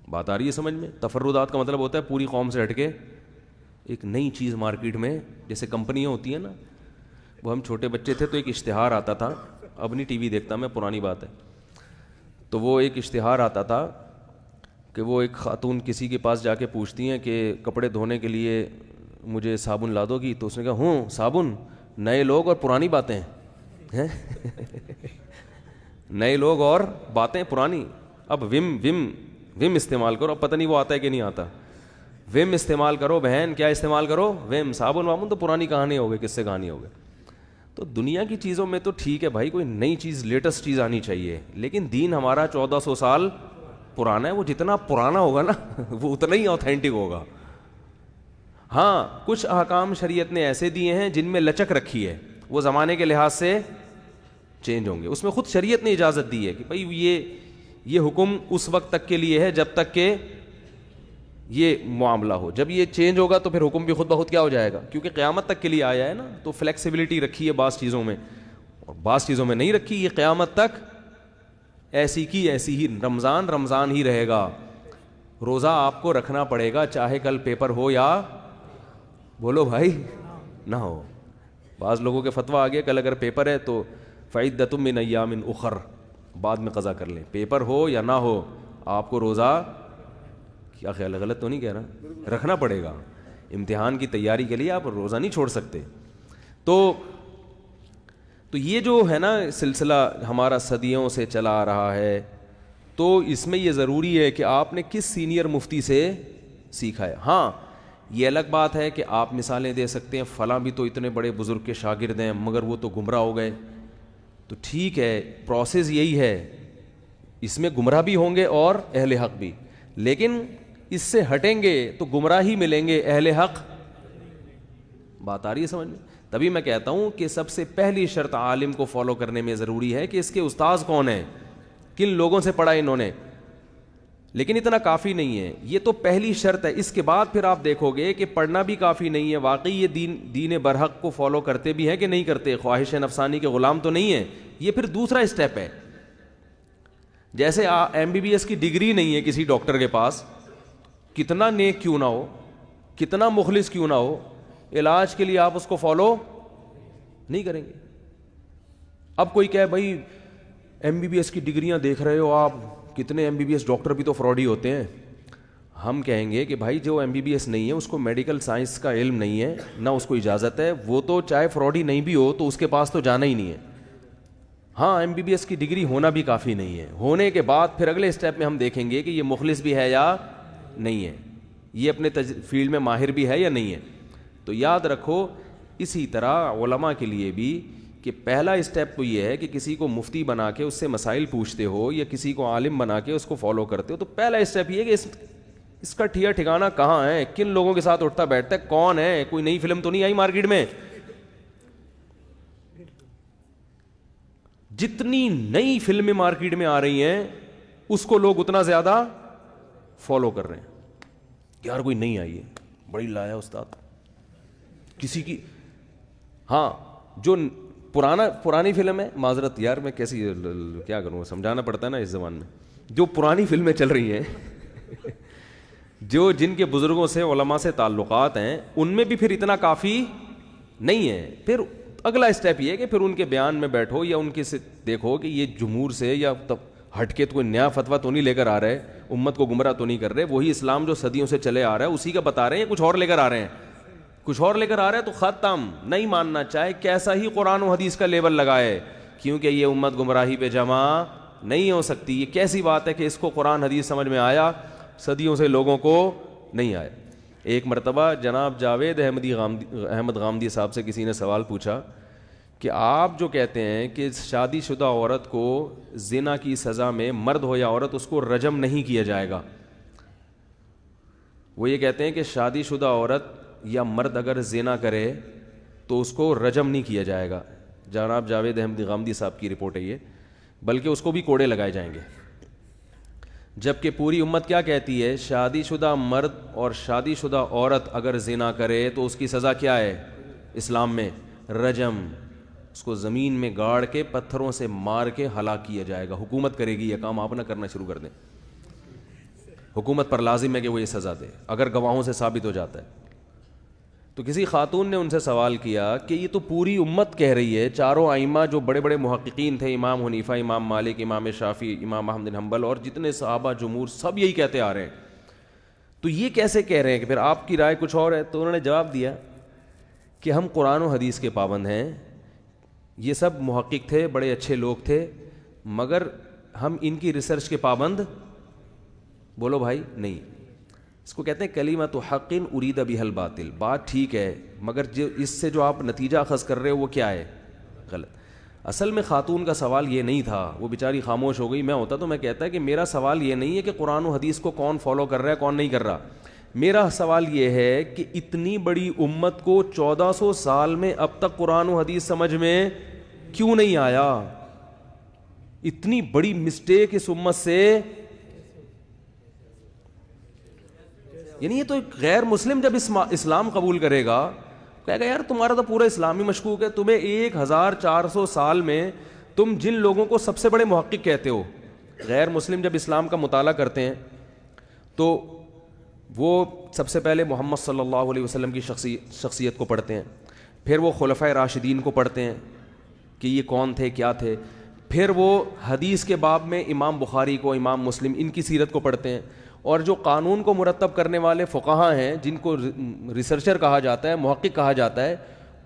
بات آ رہی ہے سمجھ میں؟ تفردات کا مطلب ہوتا ہے پوری قوم سے ہٹ کے ایک نئی چیز مارکیٹ میں، جیسے کمپنیاں ہوتی ہیں نا. وہ ہم چھوٹے بچے تھے تو ایک اشتہار آتا تھا، اب نہیں ٹی وی دیکھتا میں، پرانی بات ہے. تو وہ ایک اشتہار آتا تھا کہ وہ ایک خاتون کسی کے پاس جا کے پوچھتی ہیں کہ کپڑے دھونے کے لیے مجھے صابن لا دو گی؟ تو اس نے کہا ہوں صابن، نئے لوگ اور پرانی باتیں ہیں. نئے لوگ اور باتیں پرانی. اب وم استعمال کرو. اب پتہ نہیں وہ آتا ہے کہ نہیں آتا. وم استعمال کرو بہن. کیا استعمال کرو؟ وم. صابن وابن تو پرانی کہانی ہو گئی، کس سے کہانی ہو گئی. تو دنیا کی چیزوں میں تو ٹھیک ہے بھائی، کوئی نئی چیز، لیٹسٹ چیز آنی چاہیے، لیکن دین ہمارا 1400 سال پرانا ہے. وہ جتنا پرانا ہوگا نا وہ اتنا ہی آتھینٹک ہوگا. ہاں کچھ احکام شریعت نے ایسے دیے ہیں جن میں لچک رکھی ہے، وہ زمانے کے لحاظ سے چینج ہوں گے. اس میں خود شریعت نے اجازت دی ہے کہ بھائی یہ حکم اس وقت تک کے لیے ہے جب تک کہ یہ معاملہ ہو. جب یہ چینج ہوگا تو پھر حکم بھی خود بخود کیا ہو جائے گا، کیونکہ قیامت تک کے لیے آیا ہے نا. تو فلیکسیبلٹی رکھی ہے بعض چیزوں میں اور بعض چیزوں میں نہیں رکھی. یہ قیامت تک ایسی کی ایسی ہی، رمضان ہی رہے گا. روزہ آپ کو رکھنا پڑے گا چاہے کل پیپر ہو یا بولو بھائی نہ ہو. بعض لوگوں کے فتویٰ آ گیا کل اگر پیپر ہے تو فعدۃ من ایام اخر، بعد میں قضا کر لیں. پیپر ہو یا نہ ہو آپ کو روزہ، کیا خیال ہے غلط تو نہیں کہہ رہا، رکھنا پڑے گا. امتحان کی تیاری کے لیے آپ روزہ نہیں چھوڑ سکتے. تو یہ جو ہے نا سلسلہ ہمارا صدیوں سے چلا آ رہا ہے، تو اس میں یہ ضروری ہے کہ آپ نے کس سینئر مفتی سے سیکھا ہے. ہاں یہ الگ بات ہے کہ آپ مثالیں دے سکتے ہیں، فلاں بھی تو اتنے بڑے بزرگ کے شاگرد ہیں مگر وہ تو گمراہ ہو گئے. تو ٹھیک ہے، پروسیس یہی ہے، اس میں گمراہ بھی ہوں گے اور اہل حق بھی، لیکن اس سے ہٹیں گے تو گمراہی ملیں گے، اہل حق. بات آ رہی ہے سمجھ میں؟ تبھی میں کہتا ہوں کہ سب سے پہلی شرط عالم کو فالو کرنے میں ضروری ہے کہ اس کے استاذ کون ہیں، کن لوگوں سے پڑھا انہوں نے. لیکن اتنا کافی نہیں ہے، یہ تو پہلی شرط ہے. اس کے بعد پھر آپ دیکھو گے کہ پڑھنا بھی کافی نہیں ہے. واقعی یہ دین برحق کو فالو کرتے بھی ہیں کہ نہیں کرتے، خواہش نفسانی کے غلام تو نہیں ہے. یہ پھر دوسرا اسٹیپ ہے. جیسے MBBS کی ڈگری نہیں ہے کسی ڈاکٹر کے پاس، کتنا نیک کیوں نہ ہو، کتنا مخلص کیوں نہ ہو، علاج کے لیے آپ اس کو فالو نہیں کریں گے. اب کوئی کہے بھائی MBBS کی ڈگریاں دیکھ رہے ہو آپ، کتنے MBBS ڈاکٹر بھی تو فراڈی ہوتے ہیں. ہم کہیں گے کہ بھائی جو MBBS نہیں ہے اس کو میڈیکل سائنس کا علم نہیں ہے، نہ اس کو اجازت ہے، وہ تو چاہے فراڈی نہیں بھی ہو تو اس کے پاس تو جانا ہی نہیں ہے. ہاں MBBS کی ڈگری ہونا بھی کافی نہیں ہے. ہونے کے بعد پھر اگلے اسٹیپ میں ہم دیکھیں گے کہ یہ مخلص بھی ہے یا نہیں ہے، یہ اپنے فیلڈ میں ماہر بھی ہے یا نہیں ہے. تو یاد رکھو اسی طرح علماء کے لیے بھی کہ پہلا اسٹیپ تو یہ ہے کہ کسی کو مفتی بنا کے اس سے مسائل پوچھتے ہو یا کسی کو عالم بنا کے اس کو فالو کرتے ہو، تو پہلا اسٹیپ یہ ہے کہ اس کا ٹھکانہ کہاں ہے، کن لوگوں کے ساتھ اٹھتا بیٹھتا ہے، کون ہے. کوئی نئی فلم تو نہیں آئی مارکیٹ میں. جتنی نئی فلمیں مارکیٹ میں آ رہی ہیں اس کو لوگ اتنا زیادہ فالو کر رہے ہیں. یار کوئی نہیں آئی ہے، بڑی لایا استاد کسی کی. ہاں جو پرانی فلم ہے، معذرت یار میں کیسی کیا کروں، سمجھانا پڑتا ہے نا اس زبان میں. جو پرانی فلمیں چل رہی ہیں جو جن کے بزرگوں سے علماء سے تعلقات ہیں، ان میں بھی پھر اتنا کافی نہیں ہے. پھر اگلا اسٹیپ یہ ہے کہ پھر ان کے بیان میں بیٹھو یا ان کے سے دیکھو کہ یہ جمہور سے یا ہٹ کے تو کوئی نیا فتویٰ تو نہیں لے کر آ رہے، امت کو گمراہ تو نہیں کر رہے. وہی اسلام جو صدیوں سے چلے آ رہا ہے اسی کا بتا رہے ہیں، کچھ اور لے کر آ رہے ہیں. کچھ اور لے کر آ رہا ہے تو ختم نہیں ماننا، چاہے کیسا ہی قرآن و حدیث کا لیبل لگائے، کیونکہ یہ امت گمراہی پہ جمع نہیں ہو سکتی. یہ کیسی بات ہے کہ اس کو قرآن حدیث سمجھ میں آیا، صدیوں سے لوگوں کو نہیں آیا. ایک مرتبہ جناب جاوید احمد غامدی صاحب سے کسی نے سوال پوچھا کہ آپ جو کہتے ہیں کہ شادی شدہ عورت کو زنا کی سزا میں مرد ہو یا عورت اس کو رجم نہیں کیا جائے گا. وہ یہ کہتے ہیں کہ شادی شدہ عورت یا مرد اگر زنا کرے تو اس کو رجم نہیں کیا جائے گا. جناب جاوید احمد غامدی صاحب کی رپورٹ ہے یہ, بلکہ اس کو بھی کوڑے لگائے جائیں گے. جبکہ پوری امت کیا کہتی ہے, شادی شدہ مرد اور شادی شدہ عورت اگر زنا کرے تو اس کی سزا کیا ہے اسلام میں؟ رجم. اس کو زمین میں گاڑ کے پتھروں سے مار کے ہلاک کیا جائے گا. حکومت کرے گی یہ کام, آپ نہ کرنا شروع کر دیں. حکومت پر لازم ہے کہ وہ یہ سزا دے اگر گواہوں سے ثابت ہو جاتا ہے. تو کسی خاتون نے ان سے سوال کیا کہ یہ تو پوری امت کہہ رہی ہے, چاروں ائمہ جو بڑے بڑے محققین تھے, امام حنیفہ, امام مالک, امام شافعی, امام احمد بن حنبل اور جتنے صحابہ جمہور سب یہی کہتے آ رہے ہیں, تو یہ کیسے کہہ رہے ہیں کہ پھر آپ کی رائے کچھ اور ہے؟ تو انہوں نے جواب دیا کہ ہم قرآن و حدیث کے پابند ہیں, یہ سب محقق تھے, بڑے اچھے لوگ تھے, مگر ہم ان کی ریسرچ کے پابند بولو بھائی نہیں. اس کو کہتے ہیں کلمۃ حق ارید بها الباطل. بات ٹھیک ہے مگر اس سے جو آپ نتیجہ اخذ کر رہے ہو وہ کیا ہے؟ غلط. اصل میں خاتون کا سوال یہ نہیں تھا, وہ بیچاری خاموش ہو گئی. میں ہوتا تو میں کہتا کہ میرا سوال یہ نہیں ہے کہ قرآن و حدیث کو کون فالو کر رہا ہے کون نہیں کر رہا. میرا سوال یہ ہے کہ اتنی بڑی امت کو 1400 سال میں اب تک قرآن و حدیث سمجھ میں کیوں نہیں آیا؟ اتنی بڑی مسٹیک اس امت سے, یعنی یہ تو غیر مسلم جب اسلام قبول کرے گا کہے گا یار تمہارا تو پورا اسلامی مشکوک ہے, تمہیں 1400 سال میں تم جن لوگوں کو سب سے بڑے محقق کہتے ہو, غیر مسلم جب اسلام کا مطالعہ کرتے ہیں تو وہ سب سے پہلے محمد صلی اللہ علیہ وسلم کی شخصیت کو پڑھتے ہیں, پھر وہ خلفائے راشدین کو پڑھتے ہیں کہ یہ کون تھے کیا تھے, پھر وہ حدیث کے باب میں امام بخاری کو, امام مسلم, ان کی سیرت کو پڑھتے ہیں, اور جو قانون کو مرتب کرنے والے فقہا ہیں جن کو ریسرچر کہا جاتا ہے, محقق کہا جاتا ہے,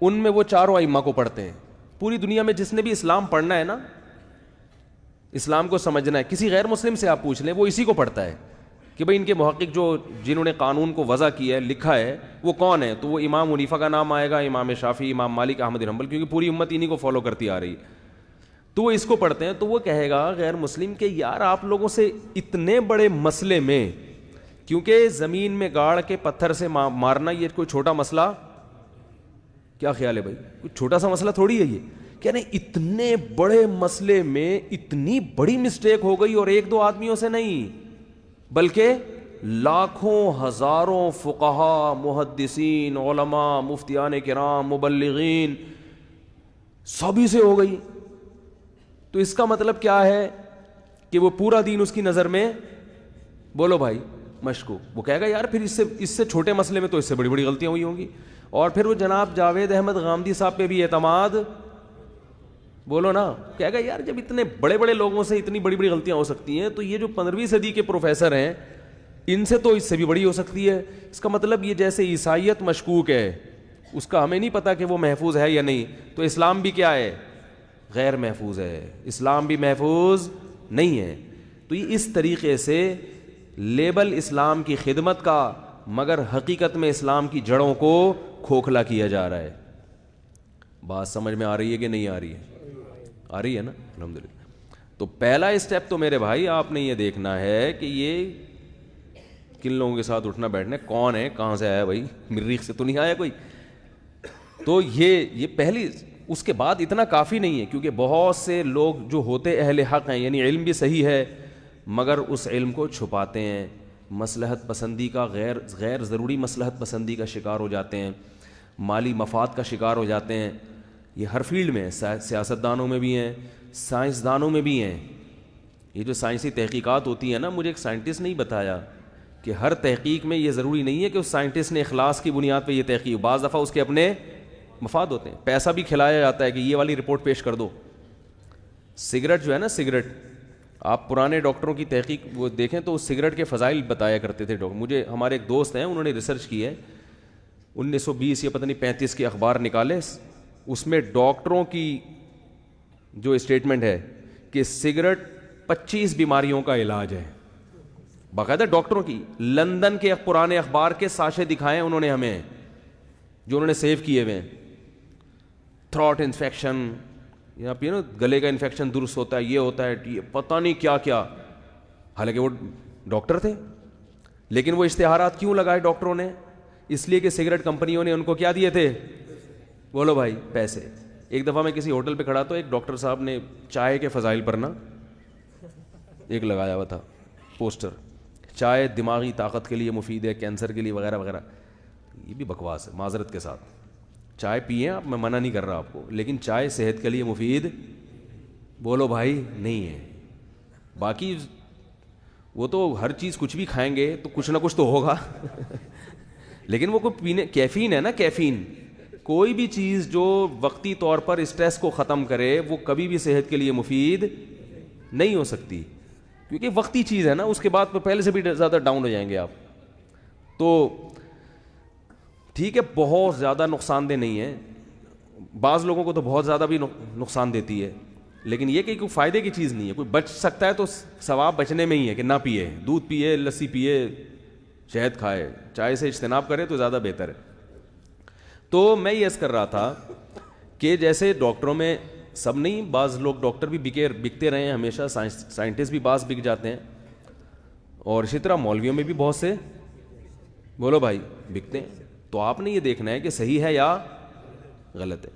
ان میں وہ چاروں ائمہ کو پڑھتے ہیں. پوری دنیا میں جس نے بھی اسلام پڑھنا ہے نا, اسلام کو سمجھنا ہے, کسی غیر مسلم سے آپ پوچھ لیں وہ اسی کو پڑھتا ہے کہ بھئی ان کے محقق جو جنہوں نے قانون کو وضع کیا ہے, لکھا ہے, وہ کون ہے؟ تو وہ امام حنیفہ کا نام آئے گا, امام شافعی, امام مالک, احمد بن حنبل, کیونکہ پوری امت انہی کو فالو کرتی آ رہی ہے, تو وہ اس کو پڑھتے ہیں. تو وہ کہے گا غیر مسلم کہ یار آپ لوگوں سے اتنے بڑے مسئلے میں, کیونکہ زمین میں گاڑ کے پتھر سے مارنا یہ کوئی چھوٹا مسئلہ, کیا خیال ہے بھائی؟ کوئی چھوٹا سا مسئلہ تھوڑی ہے یہ, کیا نہیں اتنے بڑے مسئلے میں اتنی بڑی مسٹیک ہو گئی, اور ایک دو آدمیوں سے نہیں بلکہ لاکھوں ہزاروں فقہا, محدثین, علماء, مفتیان کرام, مبلغین, سبھی سے ہو گئی. تو اس کا مطلب کیا ہے کہ وہ پورا دین اس کی نظر میں بولو بھائی مشکوک. وہ کہے گا یار پھر اس سے چھوٹے مسئلے میں تو اس سے بڑی بڑی غلطیاں ہوئی ہوں گی. اور پھر وہ جناب جاوید احمد غامدی صاحب پہ بھی اعتماد بولو نا, کہے گا یار جب اتنے بڑے بڑے لوگوں سے اتنی بڑی بڑی غلطیاں ہو سکتی ہیں تو یہ جو 15ویں صدی کے پروفیسر ہیں ان سے تو اس سے بھی بڑی ہو سکتی ہے. اس کا مطلب یہ جیسے عیسائیت مشکوک ہے, اس کا ہمیں نہیں پتا کہ وہ محفوظ ہے یا نہیں, تو اسلام بھی کیا ہے؟ غیر محفوظ ہے, اسلام بھی محفوظ نہیں ہے. تو یہ اس طریقے سے لیبل اسلام کی خدمت کا, مگر حقیقت میں اسلام کی جڑوں کو کھوکھلا کیا جا رہا ہے. بات سمجھ میں آ رہی ہے کہ نہیں آ رہی ہے؟ آ رہی ہے نا, الحمدللہ. تو پہلا اسٹیپ تو میرے بھائی آپ نے یہ دیکھنا ہے کہ یہ کن لوگوں کے ساتھ اٹھنا بیٹھنا, کون ہے, کہاں سے آیا بھائی, مریخ سے تو نہیں آیا کوئی. تو یہ پہلی, اس کے بعد اتنا کافی نہیں ہے, کیونکہ بہت سے لوگ جو ہوتے اہل حق ہیں, یعنی علم بھی صحیح ہے مگر اس علم کو چھپاتے ہیں, مصلحت پسندی کا, غیر ضروری مصلحت پسندی کا شکار ہو جاتے ہیں, مالی مفاد کا شکار ہو جاتے ہیں. یہ ہر فیلڈ میں ہے, سیاستدانوں میں بھی ہیں, سائنسدانوں میں بھی ہیں. یہ جو سائنسی تحقیقات ہوتی ہیں نا, مجھے ایک سائنٹسٹ نے بتایا کہ ہر تحقیق میں یہ ضروری نہیں ہے کہ اس سائنٹسٹ نے اخلاص کی بنیاد پہ یہ تحقیق, بعض دفعہ اس کے اپنے مفاد ہوتے ہیں, پیسہ بھی کھلایا جاتا ہے کہ یہ والی رپورٹ پیش کر دو. سگریٹ جو ہے نا, سگریٹ, آپ پرانے ڈاکٹروں کی تحقیق وہ دیکھیں تو سگریٹ کے فضائل بتایا کرتے تھے ڈاکٹر. مجھے ہمارے ایک دوست ہیں, انہوں نے ریسرچ کی ہے, 1920 یا پتہ نہیں 35 کے اخبار نکالے, اس میں ڈاکٹروں کی جو اسٹیٹمنٹ ہے کہ سگریٹ 25 بیماریوں کا علاج ہے, باقاعدہ ڈاکٹروں کی. لندن کے پرانے اخبار کے ساشے دکھائے انہوں نے ہمیں, جو انہوں نے سیو کیے ہوئے, تھروٹ انفیکشن, یہاں پہ نا گلے کا انفیکشن درست ہوتا ہے, یہ ہوتا ہے, یہ پتہ نہیں کیا کیا. حالانکہ وہ ڈاکٹر تھے, لیکن وہ اشتہارات کیوں لگائے ڈاکٹروں نے؟ اس لیے کہ سگریٹ کمپنیوں نے ان کو کیا دیے تھے, بولو بھائی پیسے. ایک دفعہ میں کسی ہوٹل پہ کھڑا تو ایک ڈاکٹر صاحب نے چائے کے فضائل پر نا ایک لگایا ہوا تھا پوسٹر, چائے دماغی طاقت کے لیے مفید ہے, کینسر کے لیے وغیرہ وغیرہ. یہ بھی بکواس ہے معذرت کے ساتھ. چائے پئیں آپ, میں منع نہیں کر رہا آپ کو, لیکن چائے صحت کے لیے مفید بولو بھائی نہیں ہے. باقی وہ تو ہر چیز کچھ بھی کھائیں گے تو کچھ نہ کچھ تو ہوگا لیکن وہ کوئی پینے, کیفین ہے نا, کیفین, کوئی بھی چیز جو وقتی طور پر اسٹریس کو ختم کرے وہ کبھی بھی صحت کے لیے مفید نہیں ہو سکتی, کیونکہ وقتی چیز ہے نا, اس کے بعد پہلے سے بھی زیادہ ڈاؤن ہو جائیں گے آپ. تو ٹھیک ہے بہت زیادہ نقصان دہ نہیں ہے, بعض لوگوں کو تو بہت زیادہ بھی نقصان دیتی ہے, لیکن یہ کہ کوئی فائدے کی چیز نہیں ہے. کوئی بچ سکتا ہے تو ثواب بچنے میں ہی ہے کہ نہ پیے, دودھ پیے, لسی پیے, شہد کھائے, چائے سے اجتناب کرے تو زیادہ بہتر ہے. تو میں یہ عرض کر رہا تھا کہ جیسے ڈاکٹروں میں سب نہیں, بعض لوگ ڈاکٹر بھی بکتے رہے ہیں ہمیشہ, سائنٹسٹ بھی بعض بک جاتے ہیں, اور اسی طرح مولویوں میں بھی بہت سے بولو بھائی بکتے ہیں. تو آپ نے یہ دیکھنا ہے کہ صحیح ہے یا غلط ہے.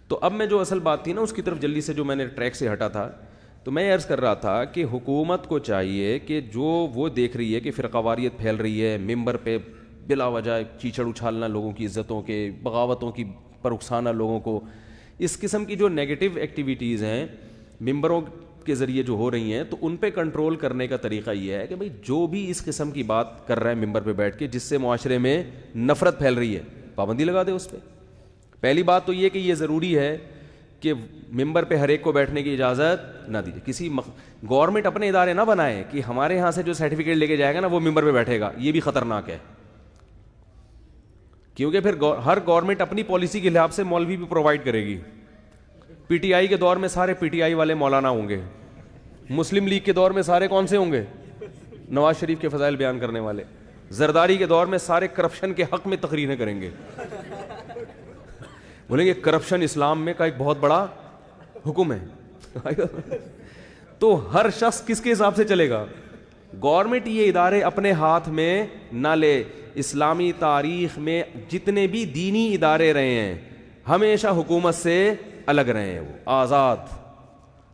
تو اب میں جو اصل بات تھی نا اس کی طرف جلدی سے, جو میں نے ٹریک سے ہٹا تھا, تو میں عرض کر رہا تھا کہ حکومت کو چاہیے کہ جو وہ دیکھ رہی ہے کہ فرقہ واریت پھیل رہی ہے, ممبر پہ بلا وجہ چیچڑ اچھالنا لوگوں کی عزتوں کے, بغاوتوں کی پر اکسانا لوگوں کو, اس قسم کی جو نیگیٹو ایکٹیویٹیز ہیں ممبروں کے ذریعے جو ہو رہی ہیں, تو ان پہ کنٹرول کرنے کا طریقہ یہ ہے کہ بھئی جو بھی اس قسم کی بات کر رہا ہے ممبر پہ بیٹھ کے جس سے معاشرے میں نفرت پھیل رہی ہے, پابندی لگا دے اس پہ. پہلی بات تو یہ کہ یہ ضروری ہے کہ ممبر پہ ہر ایک کو بیٹھنے کی اجازت نہ دیجیے. کسی گورنمنٹ اپنے ادارے نہ بنائے کہ ہمارے ہاں سے جو سرٹیفکیٹ لے کے جائے گا نا وہ ممبر پہ بیٹھے گا, یہ بھی خطرناک ہے, کیونکہ پھر ہر گورنمنٹ اپنی پالیسی کے لحاظ سے مولوی بھی پرووائڈ کرے گی. پی ٹی آئی کے دور میں سارے پی ٹی آئی والے مولانا ہوں گے, مسلم لیگ کے دور میں سارے کون سے ہوں گے, نواز شریف کے فضائل بیان کرنے والے, زرداری کے دور میں سارے کرپشن کے حق میں تقریریں کریں گے, بولیں گے کرپشن اسلام میں کا ایک بہت بڑا حکم ہے. تو ہر شخص کس کے حساب سے چلے گا؟ گورنمنٹ یہ ادارے اپنے ہاتھ میں نہ لے. اسلامی تاریخ میں جتنے بھی دینی ادارے رہے ہیں ہمیشہ حکومت سے الگ رہے ہیں, وہ آزاد,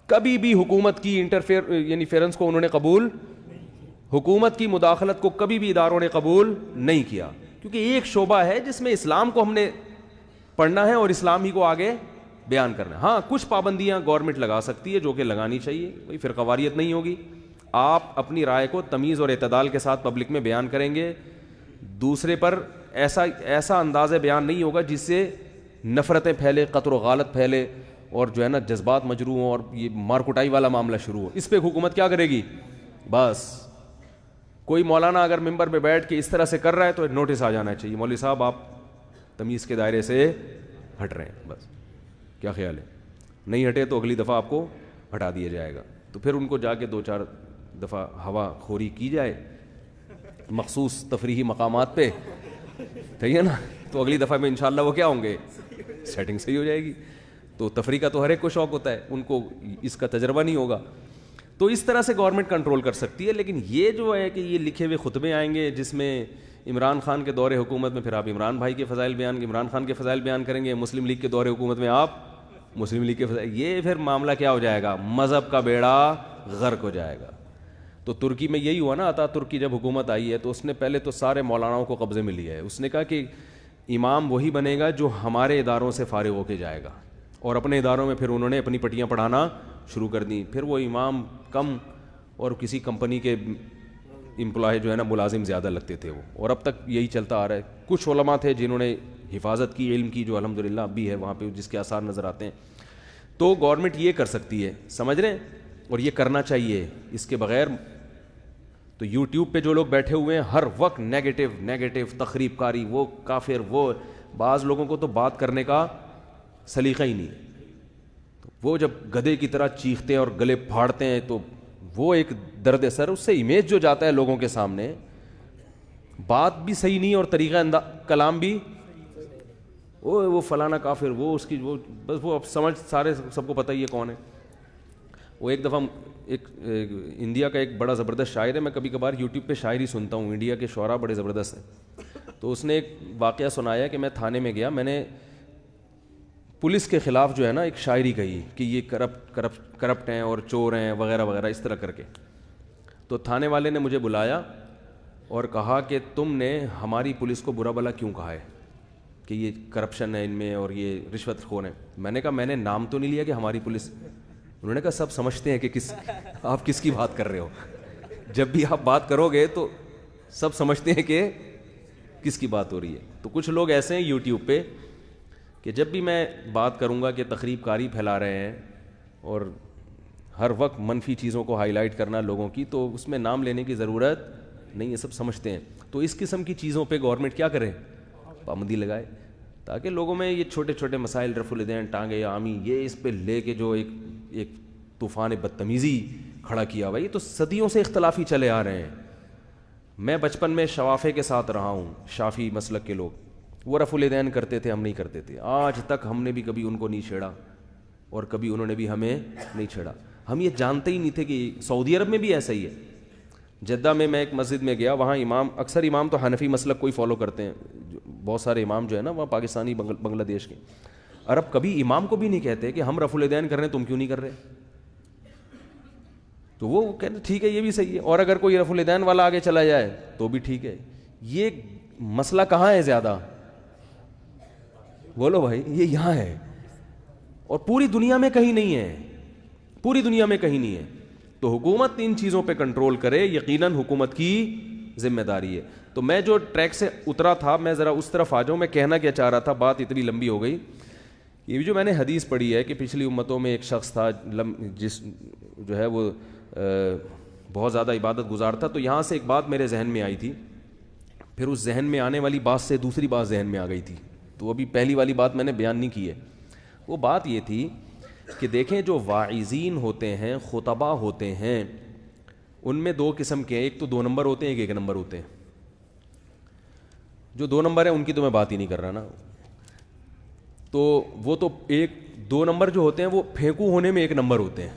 کبھی بھی حکومت کی انٹرفیئرنس کو انہوں نے قبول, حکومت کی مداخلت کو کبھی بھی اداروں نے قبول نہیں کیا, کیونکہ ایک شعبہ ہے جس میں اسلام کو ہم نے پڑھنا ہے اور اسلام ہی کو آگے بیان کرنا ہے. ہاں کچھ پابندیاں گورنمنٹ لگا سکتی ہے جو کہ لگانی چاہیے, کوئی فرقہ واریت نہیں ہوگی, آپ اپنی رائے کو تمیز اور اعتدال کے ساتھ پبلک میں بیان کریں گے, دوسرے پر ایسا انداز بیان نہیں ہوگا جس سے نفرتیں پھیلے, قتل و غالت پھیلے, اور جو ہے نا جذبات مجروح ہوں اور یہ مار کٹائی والا معاملہ شروع ہو. اس پہ حکومت کیا کرے گی؟ بس کوئی مولانا اگر ممبر پہ بیٹھ کے اس طرح سے کر رہا ہے تو نوٹس آ جانا چاہیے, مولوی صاحب آپ تمیز کے دائرے سے ہٹ رہے ہیں. بس کیا خیال ہے؟ نہیں ہٹے تو اگلی دفعہ آپ کو ہٹا دیا جائے گا. تو پھر ان کو جا کے 2-4 دفعہ ہوا خوری کی جائے مخصوص تفریحی مقامات پہ, صحیح ہے نا, تو اگلی دفعہ میں انشاءاللہ وہ کیا ہوں گے, سیٹنگ صحیح ہو جائے گی. تو تفریح کا تو ہر ایک کو شوق ہوتا ہے, ان کو اس کا تجربہ نہیں ہوگا. تو اس طرح سے گورنمنٹ کنٹرول کر سکتی ہے. لیکن یہ جو ہے کہ یہ لکھے ہوئے خطبے آئیں گے جس میں عمران خان کے دور حکومت میں پھر آپ عمران خان کے فضائل بیان کریں گے, مسلم لیگ کے دور حکومت میں آپ مسلم لیگ کے فضائل, یہ پھر معاملہ کیا ہو جائے گا, مذہب کا بیڑا غرق ہو جائے گا. تو ترکی میں یہی ہوا نا, عطا ترکی جب حکومت آئی ہے تو اس نے پہلے تو سارے مولاناؤں کو قبضے میں لیا ہے. اس نے کہا کہ امام وہی بنے گا جو ہمارے اداروں سے فارغ ہو کے جائے گا, اور اپنے اداروں میں پھر انہوں نے اپنی پٹیاں پڑھانا شروع کر دیں. پھر وہ امام کم اور کسی کمپنی کے امپلائی جو ہے نا ملازم زیادہ لگتے تھے وہ, اور اب تک یہی چلتا آ رہا ہے. کچھ علماء تھے جنہوں نے حفاظت کی علم کی, جو الحمدللہ اب بھی ہے وہاں پہ, جس کے آثار نظر آتے ہیں. تو گورنمنٹ یہ کر سکتی ہے, سمجھ رہے ہیں, اور یہ کرنا چاہیے. اس کے بغیر تو یوٹیوب پہ جو لوگ بیٹھے ہوئے ہیں ہر وقت نیگیٹو تخریب کاری, وہ کافر, وہ بعض لوگوں کو تو بات کرنے کا سلیقہ ہی نہیں ہے. وہ جب گدھے کی طرح چیختے ہیں اور گلے پھاڑتے ہیں تو وہ ایک درد سر, اس سے امیج جو جاتا ہے لوگوں کے سامنے, بات بھی صحیح نہیں اور طریقہ کلام بھی, وہ فلانا کافر, وہ اس کی وہ بس وہ اب سمجھ سارے سب کو پتہ ہی ہے کون ہے. وہ ایک دفعہ ایک انڈیا کا ایک بڑا زبردست شاعر ہے, میں کبھی کبھار یوٹیوب پہ شاعری سنتا ہوں, انڈیا کے شعراء بڑے زبردست ہیں. تو اس نے ایک واقعہ سنایا کہ میں تھانے میں گیا, میں نے پولیس کے خلاف جو ہے نا ایک شاعری کہی کہ یہ کرپٹ ہیں اور چور ہیں وغیرہ وغیرہ اس طرح کر کے. تو تھانے والے نے مجھے بلایا اور کہا کہ تم نے ہماری پولیس کو برا بھلا کیوں کہا ہے کہ یہ کرپشن ہے ان میں اور یہ رشوت خور ہیں. میں نے کہا میں نے نام تو نہیں لیا کہ ہماری پولیس. انہوں نے کہا سب سمجھتے ہیں کہ آپ کس کی بات کر رہے ہو. جب بھی آپ بات کرو گے تو سب سمجھتے ہیں کہ کس کی بات ہو رہی ہے. تو کچھ لوگ ایسے ہیں یوٹیوب پہ کہ جب بھی میں بات کروں گا کہ تقریب کاری پھیلا رہے ہیں اور ہر وقت منفی چیزوں کو ہائی لائٹ کرنا لوگوں کی, تو اس میں نام لینے کی ضرورت نہیں ہے, سب سمجھتے ہیں. تو اس قسم کی چیزوں پہ گورنمنٹ کیا کرے, پابندی لگائے, تاکہ لوگوں میں یہ چھوٹے چھوٹے مسائل, رفع الیدین, ٹانگے عامی, یہ اس پہ لے کے جو ایک طوفان بدتمیزی کھڑا کیا ہوا, یہ تو صدیوں سے اختلافی چلے آ رہے ہیں. میں بچپن میں شوافے کے ساتھ رہا ہوں, شافی مسلک کے لوگ, وہ رفع الیدین کرتے تھے, ہم نہیں کرتے تھے. آج تک ہم نے بھی کبھی ان کو نہیں چھیڑا اور کبھی انہوں نے بھی ہمیں نہیں چھیڑا. ہم یہ جانتے ہی نہیں تھے کہ سعودی عرب میں بھی ایسا ہی ہے. جدہ میں ایک مسجد میں گیا, وہاں اکثر امام تو حنفی مسلک کو ہی فالو کرتے ہیں, بہت سارے امام جو ہے نا وہاں پاکستانی بنگلہ دیش کے. عرب کبھی امام کو بھی نہیں کہتے کہ ہم رفع الیدین کر رہے ہیں تم کیوں نہیں کر رہے. تو وہ کہتے ٹھیک ہے یہ بھی صحیح ہے, اور اگر کوئی رفع الیدین والا آگے چلا جائے تو بھی ٹھیک ہے. یہ مسئلہ کہاں ہے زیادہ, بولو بھائی, یہ یہاں ہے اور پوری دنیا میں کہیں نہیں ہے, پوری دنیا میں کہیں نہیں ہے. تو حکومت ان چیزوں پہ کنٹرول کرے, یقیناً حکومت کی ذمہ داری ہے. تو میں جو ٹریک سے اترا تھا میں ذرا اس طرف آ جاؤں. میں کہنا کیا چاہ رہا تھا, بات اتنی لمبی ہو گئی. یہ جو میں نے حدیث پڑھی ہے کہ پچھلی امتوں میں ایک شخص تھا جس جو ہے وہ بہت زیادہ عبادت گزار تھا. تو یہاں سے ایک بات میرے ذہن میں آئی تھی, پھر اس ذہن میں آنے والی بات سے دوسری بات ذہن میں آ گئی تھی. تو ابھی پہلی والی بات میں نے بیان نہیں کی ہے. وہ بات یہ تھی کہ دیکھیں جو واعظین ہوتے ہیں, خطباء ہوتے ہیں, ان میں دو قسم کے ہیں. ایک تو 2 نمبر ہوتے ہیں, ایک 1 نمبر ہوتے ہیں. جو 2 نمبر ہیں ان کی تو میں بات ہی نہیں کر رہا نا. تو وہ تو 2 نمبر جو ہوتے ہیں وہ پھینکو ہونے میں 1 نمبر ہوتے ہیں.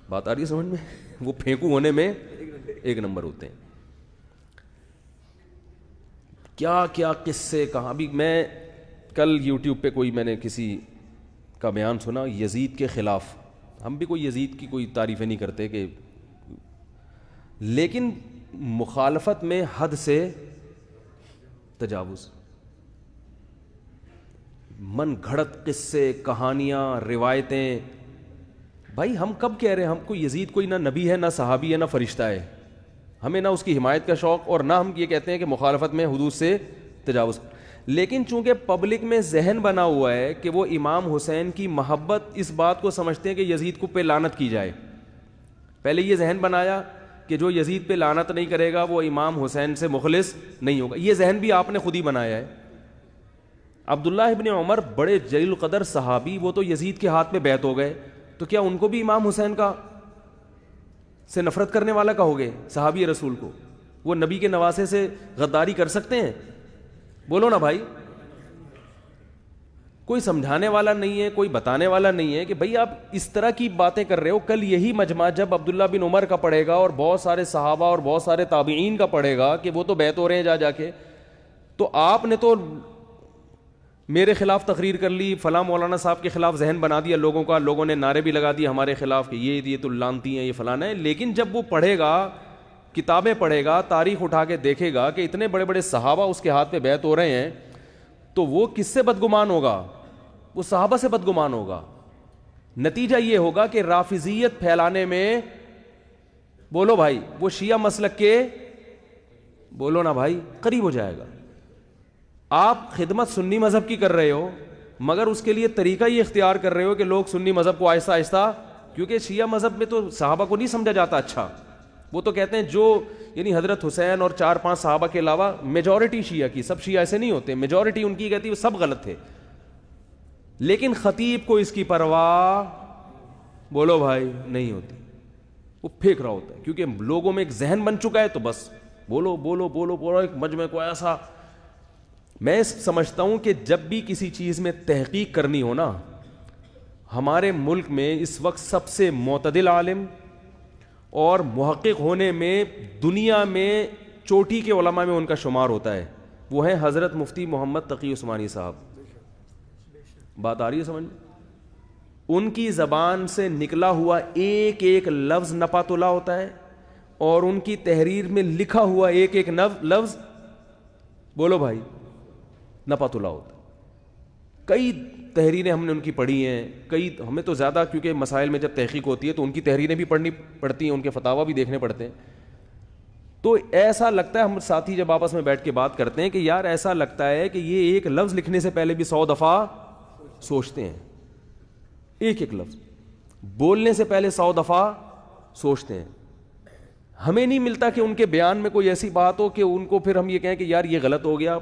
بات آ رہی ہے سمجھ میں, وہ پھینکو ہونے میں 1 نمبر ہوتے ہیں. کیا کیا قصے کہاں. ابھی میں کل یوٹیوب پہ میں نے کسی کا بیان سنا یزید کے خلاف. ہم بھی کوئی یزید کی کوئی تعریفیں نہیں کرتے کہ, لیکن مخالفت میں حد سے تجاوز, من گھڑت قصے, کہانیاں, روایتیں. بھائی ہم کب کہہ رہے ہیں ہم کو یزید کوئی نہ نبی ہے, نہ صحابی ہے, نہ فرشتہ ہے, ہمیں نہ اس کی حمایت کا شوق, اور نہ ہم یہ کہتے ہیں کہ مخالفت میں حدود سے تجاوز. لیکن چونکہ پبلک میں ذہن بنا ہوا ہے کہ وہ امام حسین کی محبت اس بات کو سمجھتے ہیں کہ یزید کو پہ لعنت کی جائے. پہلے یہ ذہن بنایا کہ جو یزید پہ لعنت نہیں کرے گا وہ امام حسین سے مخلص نہیں ہوگا. یہ ذہن بھی آپ نے خود ہی بنایا ہے. عبداللہ ابن عمر بڑے جلیل القدر صحابی, وہ تو یزید کے ہاتھ میں بیعت ہو گئے, تو کیا ان کو بھی امام حسین کا سے نفرت کرنے والا کہو گے؟ صحابی رسول کو وہ نبی کے نواسے سے غداری کر سکتے ہیں؟ بولو نا بھائی. کوئی سمجھانے والا نہیں ہے, کوئی بتانے والا نہیں ہے کہ بھئی آپ اس طرح کی باتیں کر رہے ہو. کل یہی مجمع جب عبداللہ بن عمر کا پڑھے گا اور بہت سارے صحابہ اور بہت سارے تابعین کا پڑھے گا کہ وہ تو بیعت ہو رہے ہیں جا کے, تو آپ نے تو میرے خلاف تقریر کر لی, فلاں مولانا صاحب کے خلاف ذہن بنا دیا لوگوں کا, لوگوں نے نعرے بھی لگا دیے ہمارے خلاف کہ یہ تو لانتی ہیں, یہ فلانا ہے. لیکن جب وہ پڑھے گا, کتابیں پڑھے گا, تاریخ اٹھا کے دیکھے گا کہ اتنے بڑے بڑے صحابہ اس کے ہاتھ پہ بیعت ہو رہے ہیں, تو وہ کس سے بدگمان ہوگا؟ وہ صحابہ سے بدگمان ہوگا. نتیجہ یہ ہوگا کہ رافضیت پھیلانے میں, بولو بھائی, وہ شیعہ مسلک کے, بولو نا بھائی, قریب ہو جائے گا. آپ خدمت سنی مذہب کی کر رہے ہو, مگر اس کے لیے طریقہ یہ اختیار کر رہے ہو کہ لوگ سنی مذہب کو آہستہ آہستہ, کیونکہ شیعہ مذہب میں تو صحابہ کو نہیں سمجھا جاتا. اچھا, وہ تو کہتے ہیں جو یعنی حضرت حسین اور 4-5 صحابہ کے علاوہ میجورٹی شیعہ کی, سب شیعہ ایسے نہیں ہوتے, میجورٹی ان کی کہتی ہے وہ سب غلط تھے. لیکن خطیب کو اس کی پرواہ, بولو بھائی, نہیں ہوتی. وہ پھینک رہا ہوتا ہے کیونکہ لوگوں میں ایک ذہن بن چکا ہے, تو بس بولو بولو بولو بولو, ایک مجمع کو ایسا. میں سمجھتا ہوں کہ جب بھی کسی چیز میں تحقیق کرنی ہو نا, ہمارے ملک میں اس وقت سب سے معتدل عالم اور محقق ہونے میں دنیا میں چوٹی کے علماء میں ان کا شمار ہوتا ہے, وہ ہیں حضرت مفتی محمد تقی عثمانی صاحب. بات آ رہی ہے سمجھ میں؟ ان کی زبان سے نکلا ہوا ایک ایک لفظ نپات اللہ ہوتا ہے، اور ان کی تحریر میں لکھا ہوا ایک ایک لفظ، بولو بھائی، نپات اللہ ہوتا ہے۔ کئی تحریریں ہم نے ان کی پڑھی ہیں، کئی ہمیں تو زیادہ، کیونکہ مسائل میں جب تحقیق ہوتی ہے تو ان کی تحریریں بھی پڑھنی پڑتی ہیں، ان کے فتاویٰ بھی دیکھنے پڑتے ہیں۔ تو ایسا لگتا ہے، ہم ساتھی جب آپس میں بیٹھ کے بات کرتے ہیں کہ یار ایسا لگتا ہے کہ یہ ایک لفظ لکھنے سے پہلے بھی 100 دفعہ سوچتے ہیں، ایک ایک لفظ بولنے سے پہلے 100 دفعہ سوچتے ہیں۔ ہمیں نہیں ملتا کہ ان کے بیان میں کوئی ایسی بات ہو کہ ان کو پھر ہم یہ کہیں کہ یار یہ غلط ہو گیا۔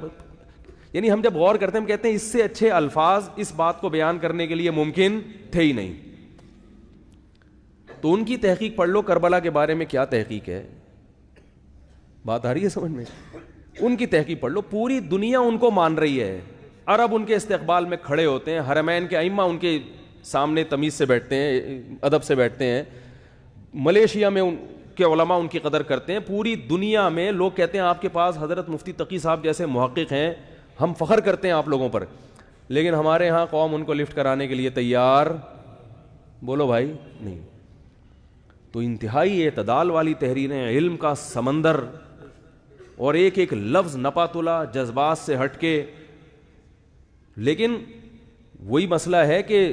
یعنی ہم جب غور کرتے ہیں ہم کہتے ہیں اس سے اچھے الفاظ اس بات کو بیان کرنے کے لیے ممکن تھے ہی نہیں۔ تو ان کی تحقیق پڑھ لو، کربلا کے بارے میں کیا تحقیق ہے، بات آ رہی ہے سمجھ میں؟ ان کی تحقیق پڑھ لو، پوری دنیا ان کو مان رہی ہے، عرب ان کے استقبال میں کھڑے ہوتے ہیں، حرمین کے ائمہ ان کے سامنے تمیز سے بیٹھتے ہیں، ادب سے بیٹھتے ہیں، ملیشیا میں ان کے علماء ان کی قدر کرتے ہیں، پوری دنیا میں لوگ کہتے ہیں آپ کے پاس حضرت مفتی تقی صاحب جیسے محقق ہیں، ہم فخر کرتے ہیں آپ لوگوں پر، لیکن ہمارے ہاں قوم ان کو لفٹ کرانے کے لیے تیار، بولو بھائی، نہیں۔ تو انتہائی اعتدال والی تحریریں، علم کا سمندر، اور ایک ایک لفظ نپاتلا، جذبات سے ہٹ کے۔ لیکن وہی مسئلہ ہے کہ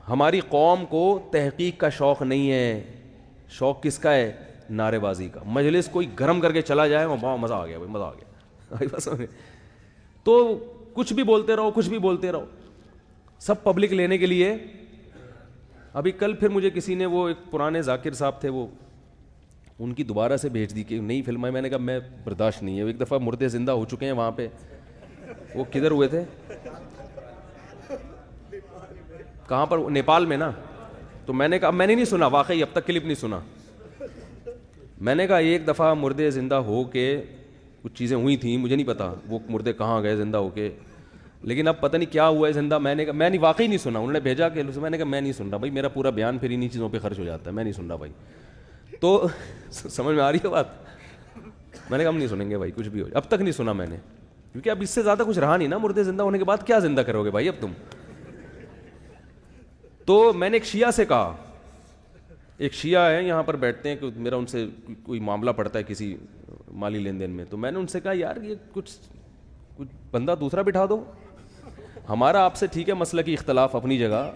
ہماری قوم کو تحقیق کا شوق نہیں ہے، شوق کس کا ہے؟ نعرے بازی کا۔ مجلس کوئی گرم کر کے چلا جائے، وہاں مزہ آ گیا بھائی، مزہ آ گیا، تو کچھ بھی بولتے رہو، کچھ بھی بولتے رہو، سب پبلک لینے کے لیے۔ ابھی کل پھر مجھے کسی نے، وہ ایک پرانے ذاکر صاحب تھے، وہ ان کی دوبارہ سے بھیج دی کہ نئی فلم ہے، میں نے کہا میں برداشت نہیں ہے، ایک دفعہ مردے زندہ ہو چکے ہیں وہاں پہ، وہ کدھر ہوئے تھے، کہاں پر، نیپال میں نا۔ تو میں نے کہا، میں نے نہیں سنا واقعی، اب تک کلپ نہیں سنا، میں نے کہا ایک دفعہ مردے زندہ ہو کے کچھ چیزیں ہوئی تھیں، مجھے نہیں پتا وہ مردے کہاں گئے زندہ ہو کے، لیکن اب پتہ نہیں کیا ہوا ہے زندہ۔ میں نے کہا میں نہیں، واقعی نہیں سنا، انہوں نے بھیجا کہ، میں نے کہا میں نہیں سن رہا بھائی، میرا پورا بیان پھر انہی چیزوں پہ خرچ ہو جاتا ہے، میں نہیں سن رہا بھائی۔ تو سمجھ میں آ رہی ہے بات؟ میں نے کہا ہم نہیں سنیں گے بھائی، کچھ بھی ہو، اب تک نہیں سنا میں نے، کیونکہ اب اس سے زیادہ کچھ رہا نہیں نا، مردے زندہ ہونے کے بعد کیا زندہ کرو گے بھائی اب تم۔ تو میں نے ایک شیعہ سے کہا، ایک شیعہ ہے یہاں پر بیٹھتے ہیں، کہ میرا ان سے کوئی معاملہ پڑتا ہے کسی مالی لین دین میں، تو میں نے ان سے کہا یار یہ کچھ بندہ دوسرا بٹھا دو، ہمارا آپ سے ٹھیک ہے مسئلہ کی اختلاف اپنی جگہ،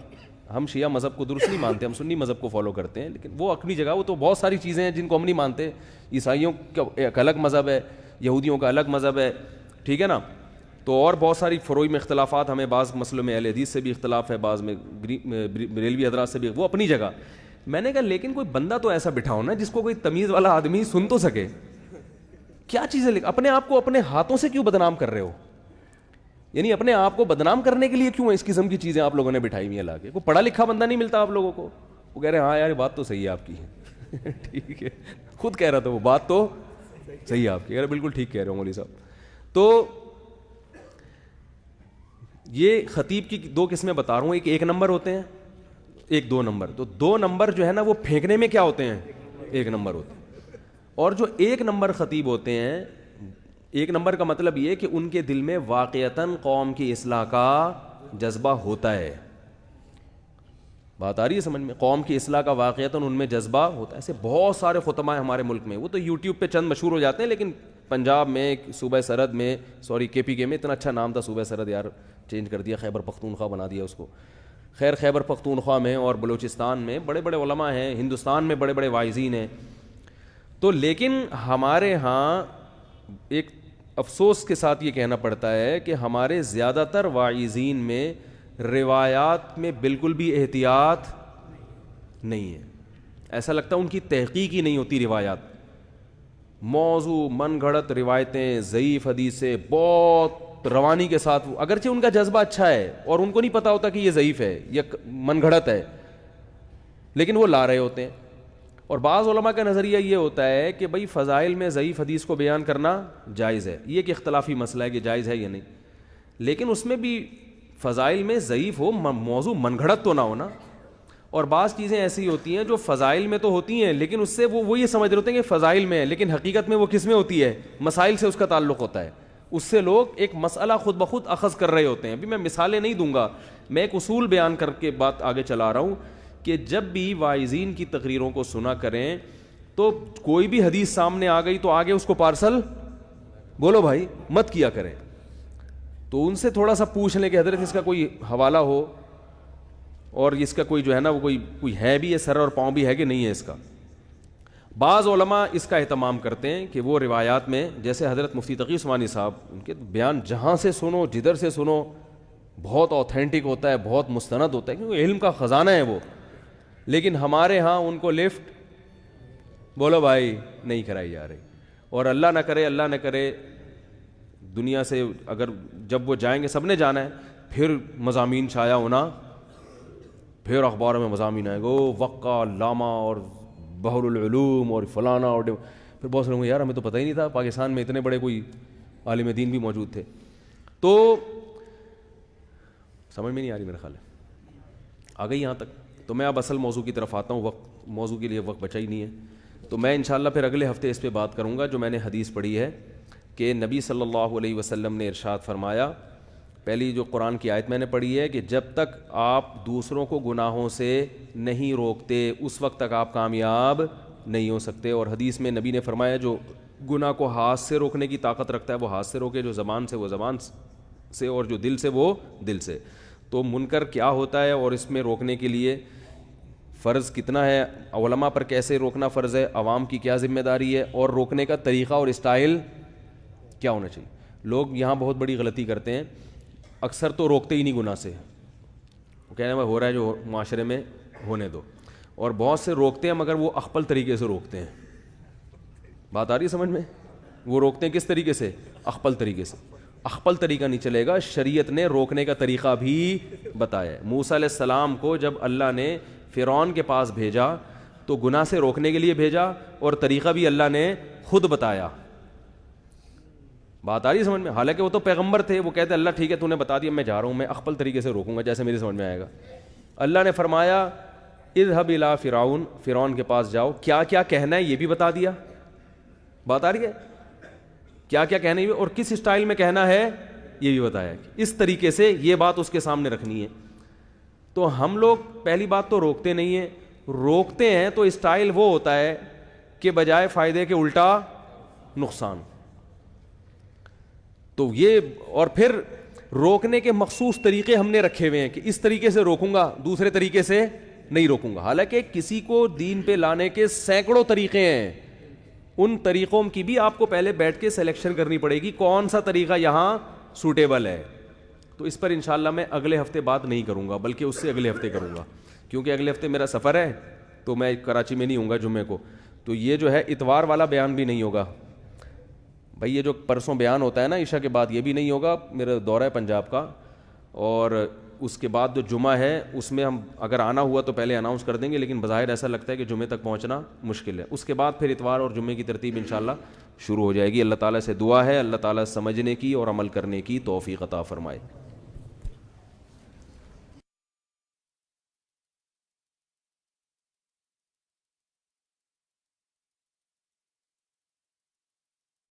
ہم شیعہ مذہب کو درست نہیں مانتے، ہم سنی مذہب کو فالو کرتے ہیں، لیکن وہ اپنی جگہ، وہ تو بہت ساری چیزیں ہیں جن کو ہم نہیں مانتے، عیسائیوں کا ایک الگ مذہب ہے، یہودیوں کا الگ مذہب ہے، ٹھیک ہے نا، تو اور بہت ساری فروعی میں اختلافات، ہمیں بعض مسئلوں میں اہل حدیث سے بھی اختلاف ہے، بعض میں بریلوی حضرات سے بھی، وہ اپنی جگہ۔ میں نے کہا لیکن کوئی بندہ تو ایسا بٹھاؤ نا جس کو کوئی تمیز والا آدمی سن تو سکے، کیا چیزیں اپنے آپ کو اپنے ہاتھوں سے کیوں بدنام کر رہے ہو؟ یعنی اپنے آپ کو بدنام کرنے کے لیے کیوں اس قسم کی چیزیں آپ لوگوں نے بٹھائی ہوئی ہیں لا کے؟ کوئی پڑھا لکھا بندہ نہیں ملتا آپ لوگوں کو، وہ کہہ رہے ہیں ہاں یار بات تو صحیح ہے آپ کی، ٹھیک ہے، خود کہہ رہا تھا وہ، بات تو صحیح ہے آپ کی، بالکل ٹھیک کہہ رہے ہو مولوی صاحب۔ تو یہ خطیب کی دو قسمیں بتا رہا ہوں، ایک نمبر ہوتے ہیں، ایک 2 نمبر۔ تو 2 نمبر جو ہے نا وہ پھینکنے میں کیا ہوتے ہیں؟ 1 نمبر ہوتے ہیں۔ اور جو 1 نمبر خطیب ہوتے ہیں، 1 نمبر کا مطلب یہ کہ ان کے دل میں واقعتاً قوم کی اصلاح کا جذبہ ہوتا ہے، بات آ رہی ہے سمجھ میں؟ قوم کی اصلاح کا واقعتاً ان میں جذبہ ہوتا ہے۔ ایسے بہت سارے خطبہ ہیں ہمارے ملک میں، وہ تو یوٹیوب پہ چند مشہور ہو جاتے ہیں، لیکن پنجاب میں صوبہ سرحد میں، کے پی کے میں، اتنا اچھا نام تھا صوبہ سرحد، یار چینج کر دیا، خیبر پختونخوا بنا دیا اس کو۔ خیر خیبر پختونخوا میں اور بلوچستان میں بڑے بڑے علماء ہیں، ہندوستان میں بڑے بڑے واعظین ہیں، تو لیکن ہمارے ہاں ایک افسوس کے ساتھ یہ کہنا پڑتا ہے کہ ہمارے زیادہ تر واعظین میں روایات میں بالکل بھی احتیاط نہیں ہے، ایسا لگتا ہے ان کی تحقیق ہی نہیں ہوتی، روایات موضوع من گھڑت روایتیں، ضعیف حدیثیں، بہت روانی کے ساتھ، اگرچہ ان کا جذبہ اچھا ہے اور ان کو نہیں پتا ہوتا کہ یہ ضعیف ہے یا من گھڑت ہے، لیکن وہ لا رہے ہوتے ہیں۔ اور بعض علماء کا نظریہ یہ ہوتا ہے کہ بھائی فضائل میں ضعیف حدیث کو بیان کرنا جائز ہے، یہ ایک اختلافی مسئلہ ہے کہ جائز ہے یا نہیں، لیکن اس میں بھی فضائل میں ضعیف ہو، موضوع من گھڑت تو نہ ہونا۔ اور بعض چیزیں ایسی ہوتی ہیں جو فضائل میں تو ہوتی ہیں، لیکن اس سے وہ یہ سمجھ رہے ہوتے ہیں کہ فضائل میں ہے، لیکن حقیقت میں وہ کس میں ہوتی ہے؟ مسائل سے اس کا تعلق ہوتا ہے، اس سے لوگ ایک مسئلہ خود بخود اخذ کر رہے ہوتے ہیں. ابھی میں مثالیں نہیں دوں گا, میں ایک اصول بیان کر کے بات آگے چلا رہا ہوں کہ جب بھی واعظین کی تقریروں کو سنا کریں تو کوئی بھی حدیث سامنے آ گئی تو آگے اس کو پارسل بولو بھائی مت کیا کریں. تو ان سے تھوڑا سا پوچھ لیں کہ حضرت اس کا کوئی حوالہ ہو اور اس کا کوئی جو ہے نا وہ کوئی ہے بھی ہے, سر اور پاؤں بھی ہے کہ نہیں ہے اس کا. بعض علماء اس کا اہتمام کرتے ہیں کہ وہ روایات میں, جیسے حضرت مفتی تقی عثمانی صاحب, ان کے بیان جہاں سے سنو جدھر سے سنو بہت اوتھینٹک ہوتا ہے, بہت مستند ہوتا ہے, کیونکہ علم کا خزانہ ہے وہ. لیکن ہمارے ہاں ان کو لفٹ بولو بھائی نہیں کرائی جا رہی. اور اللہ نہ کرے دنیا سے اگر جب وہ جائیں گے, سب نے جانا ہے, پھر مضامین شائع ہونا, پھر اخباروں میں مضامین آئے گا وقع علامہ اور بحر العلوم اور فلانا, اور پھر بہت سے لوگ یار ہمیں تو پتہ ہی نہیں تھا پاکستان میں اتنے بڑے کوئی عالم دین بھی موجود تھے. تو سمجھ میں نہیں آ رہی میرا خیال ہے, آ گئی یہاں تک. تو میں اب اصل موضوع کی طرف آتا ہوں, موضوع کے لیے وقت بچا ہی نہیں ہے. تو میں انشاءاللہ پھر اگلے ہفتے اس پہ بات کروں گا جو میں نے حدیث پڑھی ہے کہ نبی صلی اللہ علیہ وسلم نے ارشاد فرمایا. پہلی جو قرآن کی آیت میں نے پڑھی ہے کہ جب تک آپ دوسروں کو گناہوں سے نہیں روکتے اس وقت تک آپ کامیاب نہیں ہو سکتے. اور حدیث میں نبی نے فرمایا جو گناہ کو ہاتھ سے روکنے کی طاقت رکھتا ہے وہ ہاتھ سے روکے, جو زبان سے وہ زبان سے, اور جو دل سے وہ دل سے. تو منکر کیا ہوتا ہے اور اس میں روکنے کے لیے فرض کتنا ہے, علماء پر کیسے روکنا فرض ہے, عوام کی کیا ذمہ داری ہے, اور روکنے کا طریقہ اور اسٹائل کیا ہونا چاہیے. لوگ یہاں بہت بڑی غلطی کرتے ہیں, اکثر تو روکتے ہی نہیں گناہ سے, وہ کہنے میں ہو رہا ہے جو معاشرے میں ہونے دو. اور بہت سے روکتے ہیں مگر وہ اخپل طریقے سے روکتے ہیں. بات آ رہی ہے سمجھ میں؟ وہ روکتے ہیں کس طریقے سے, اخپل طریقے سے. اخپل طریقہ نہیں چلے گا, شریعت نے روکنے کا طریقہ بھی بتایا ہے. موسیٰ علیہ السلام کو جب اللہ نے فرعون کے پاس بھیجا تو گناہ سے روکنے کے لیے بھیجا اور طریقہ بھی اللہ نے خود بتایا. بات آ رہی ہے سمجھ میں؟ حالانکہ وہ تو پیغمبر تھے, وہ کہتے اللہ ٹھیک ہے تو نے بتا دیا, میں جا رہا ہوں, میں اخپل طریقے سے روکوں گا جیسے میری سمجھ میں آئے گا. اللہ نے فرمایا اذهب الى فرعون, فرعون کے پاس جاؤ, کیا کیا کہنا ہے یہ بھی بتا دیا. بات آ رہی ہے, کیا کیا کہنا ہے اور کس اسٹائل میں کہنا ہے یہ بھی بتایا. اس طریقے سے یہ بات اس کے سامنے رکھنی ہے. تو ہم لوگ پہلی بات تو روکتے نہیں ہیں, روکتے ہیں تو اسٹائل وہ ہوتا ہے کہ بجائے فائدے کے الٹا نقصان. تو یہ, اور پھر روکنے کے مخصوص طریقے ہم نے رکھے ہوئے ہیں کہ اس طریقے سے روکوں گا, دوسرے طریقے سے نہیں روکوں گا. حالانکہ کسی کو دین پہ لانے کے سینکڑوں طریقے ہیں, ان طریقوں کی بھی آپ کو پہلے بیٹھ کے سلیکشن کرنی پڑے گی کون سا طریقہ یہاں سوٹیبل ہے. تو اس پر انشاءاللہ میں اگلے ہفتے بات نہیں کروں گا بلکہ اس سے اگلے ہفتے کروں گا, کیونکہ اگلے ہفتے میرا سفر ہے تو میں کراچی میں نہیں ہوں گا جمعے کو. تو یہ جو ہے اتوار والا بیان بھی نہیں ہوگا بھائی, یہ جو پرسوں بیان ہوتا ہے نا عشاء کے بعد یہ بھی نہیں ہوگا, میرا دورہ ہے پنجاب کا. اور اس کے بعد جو جمعہ ہے اس میں ہم اگر آنا ہوا تو پہلے اناؤنس کر دیں گے, لیکن بظاہر ایسا لگتا ہے کہ جمعے تک پہنچنا مشکل ہے. اس کے بعد پھر اتوار اور جمعے کی ترتیب انشاءاللہ شروع ہو جائے گی. اللہ تعالیٰ سے دعا ہے اللہ تعالیٰ سمجھنے کی اور عمل کرنے کی توفیق عطا فرمائے.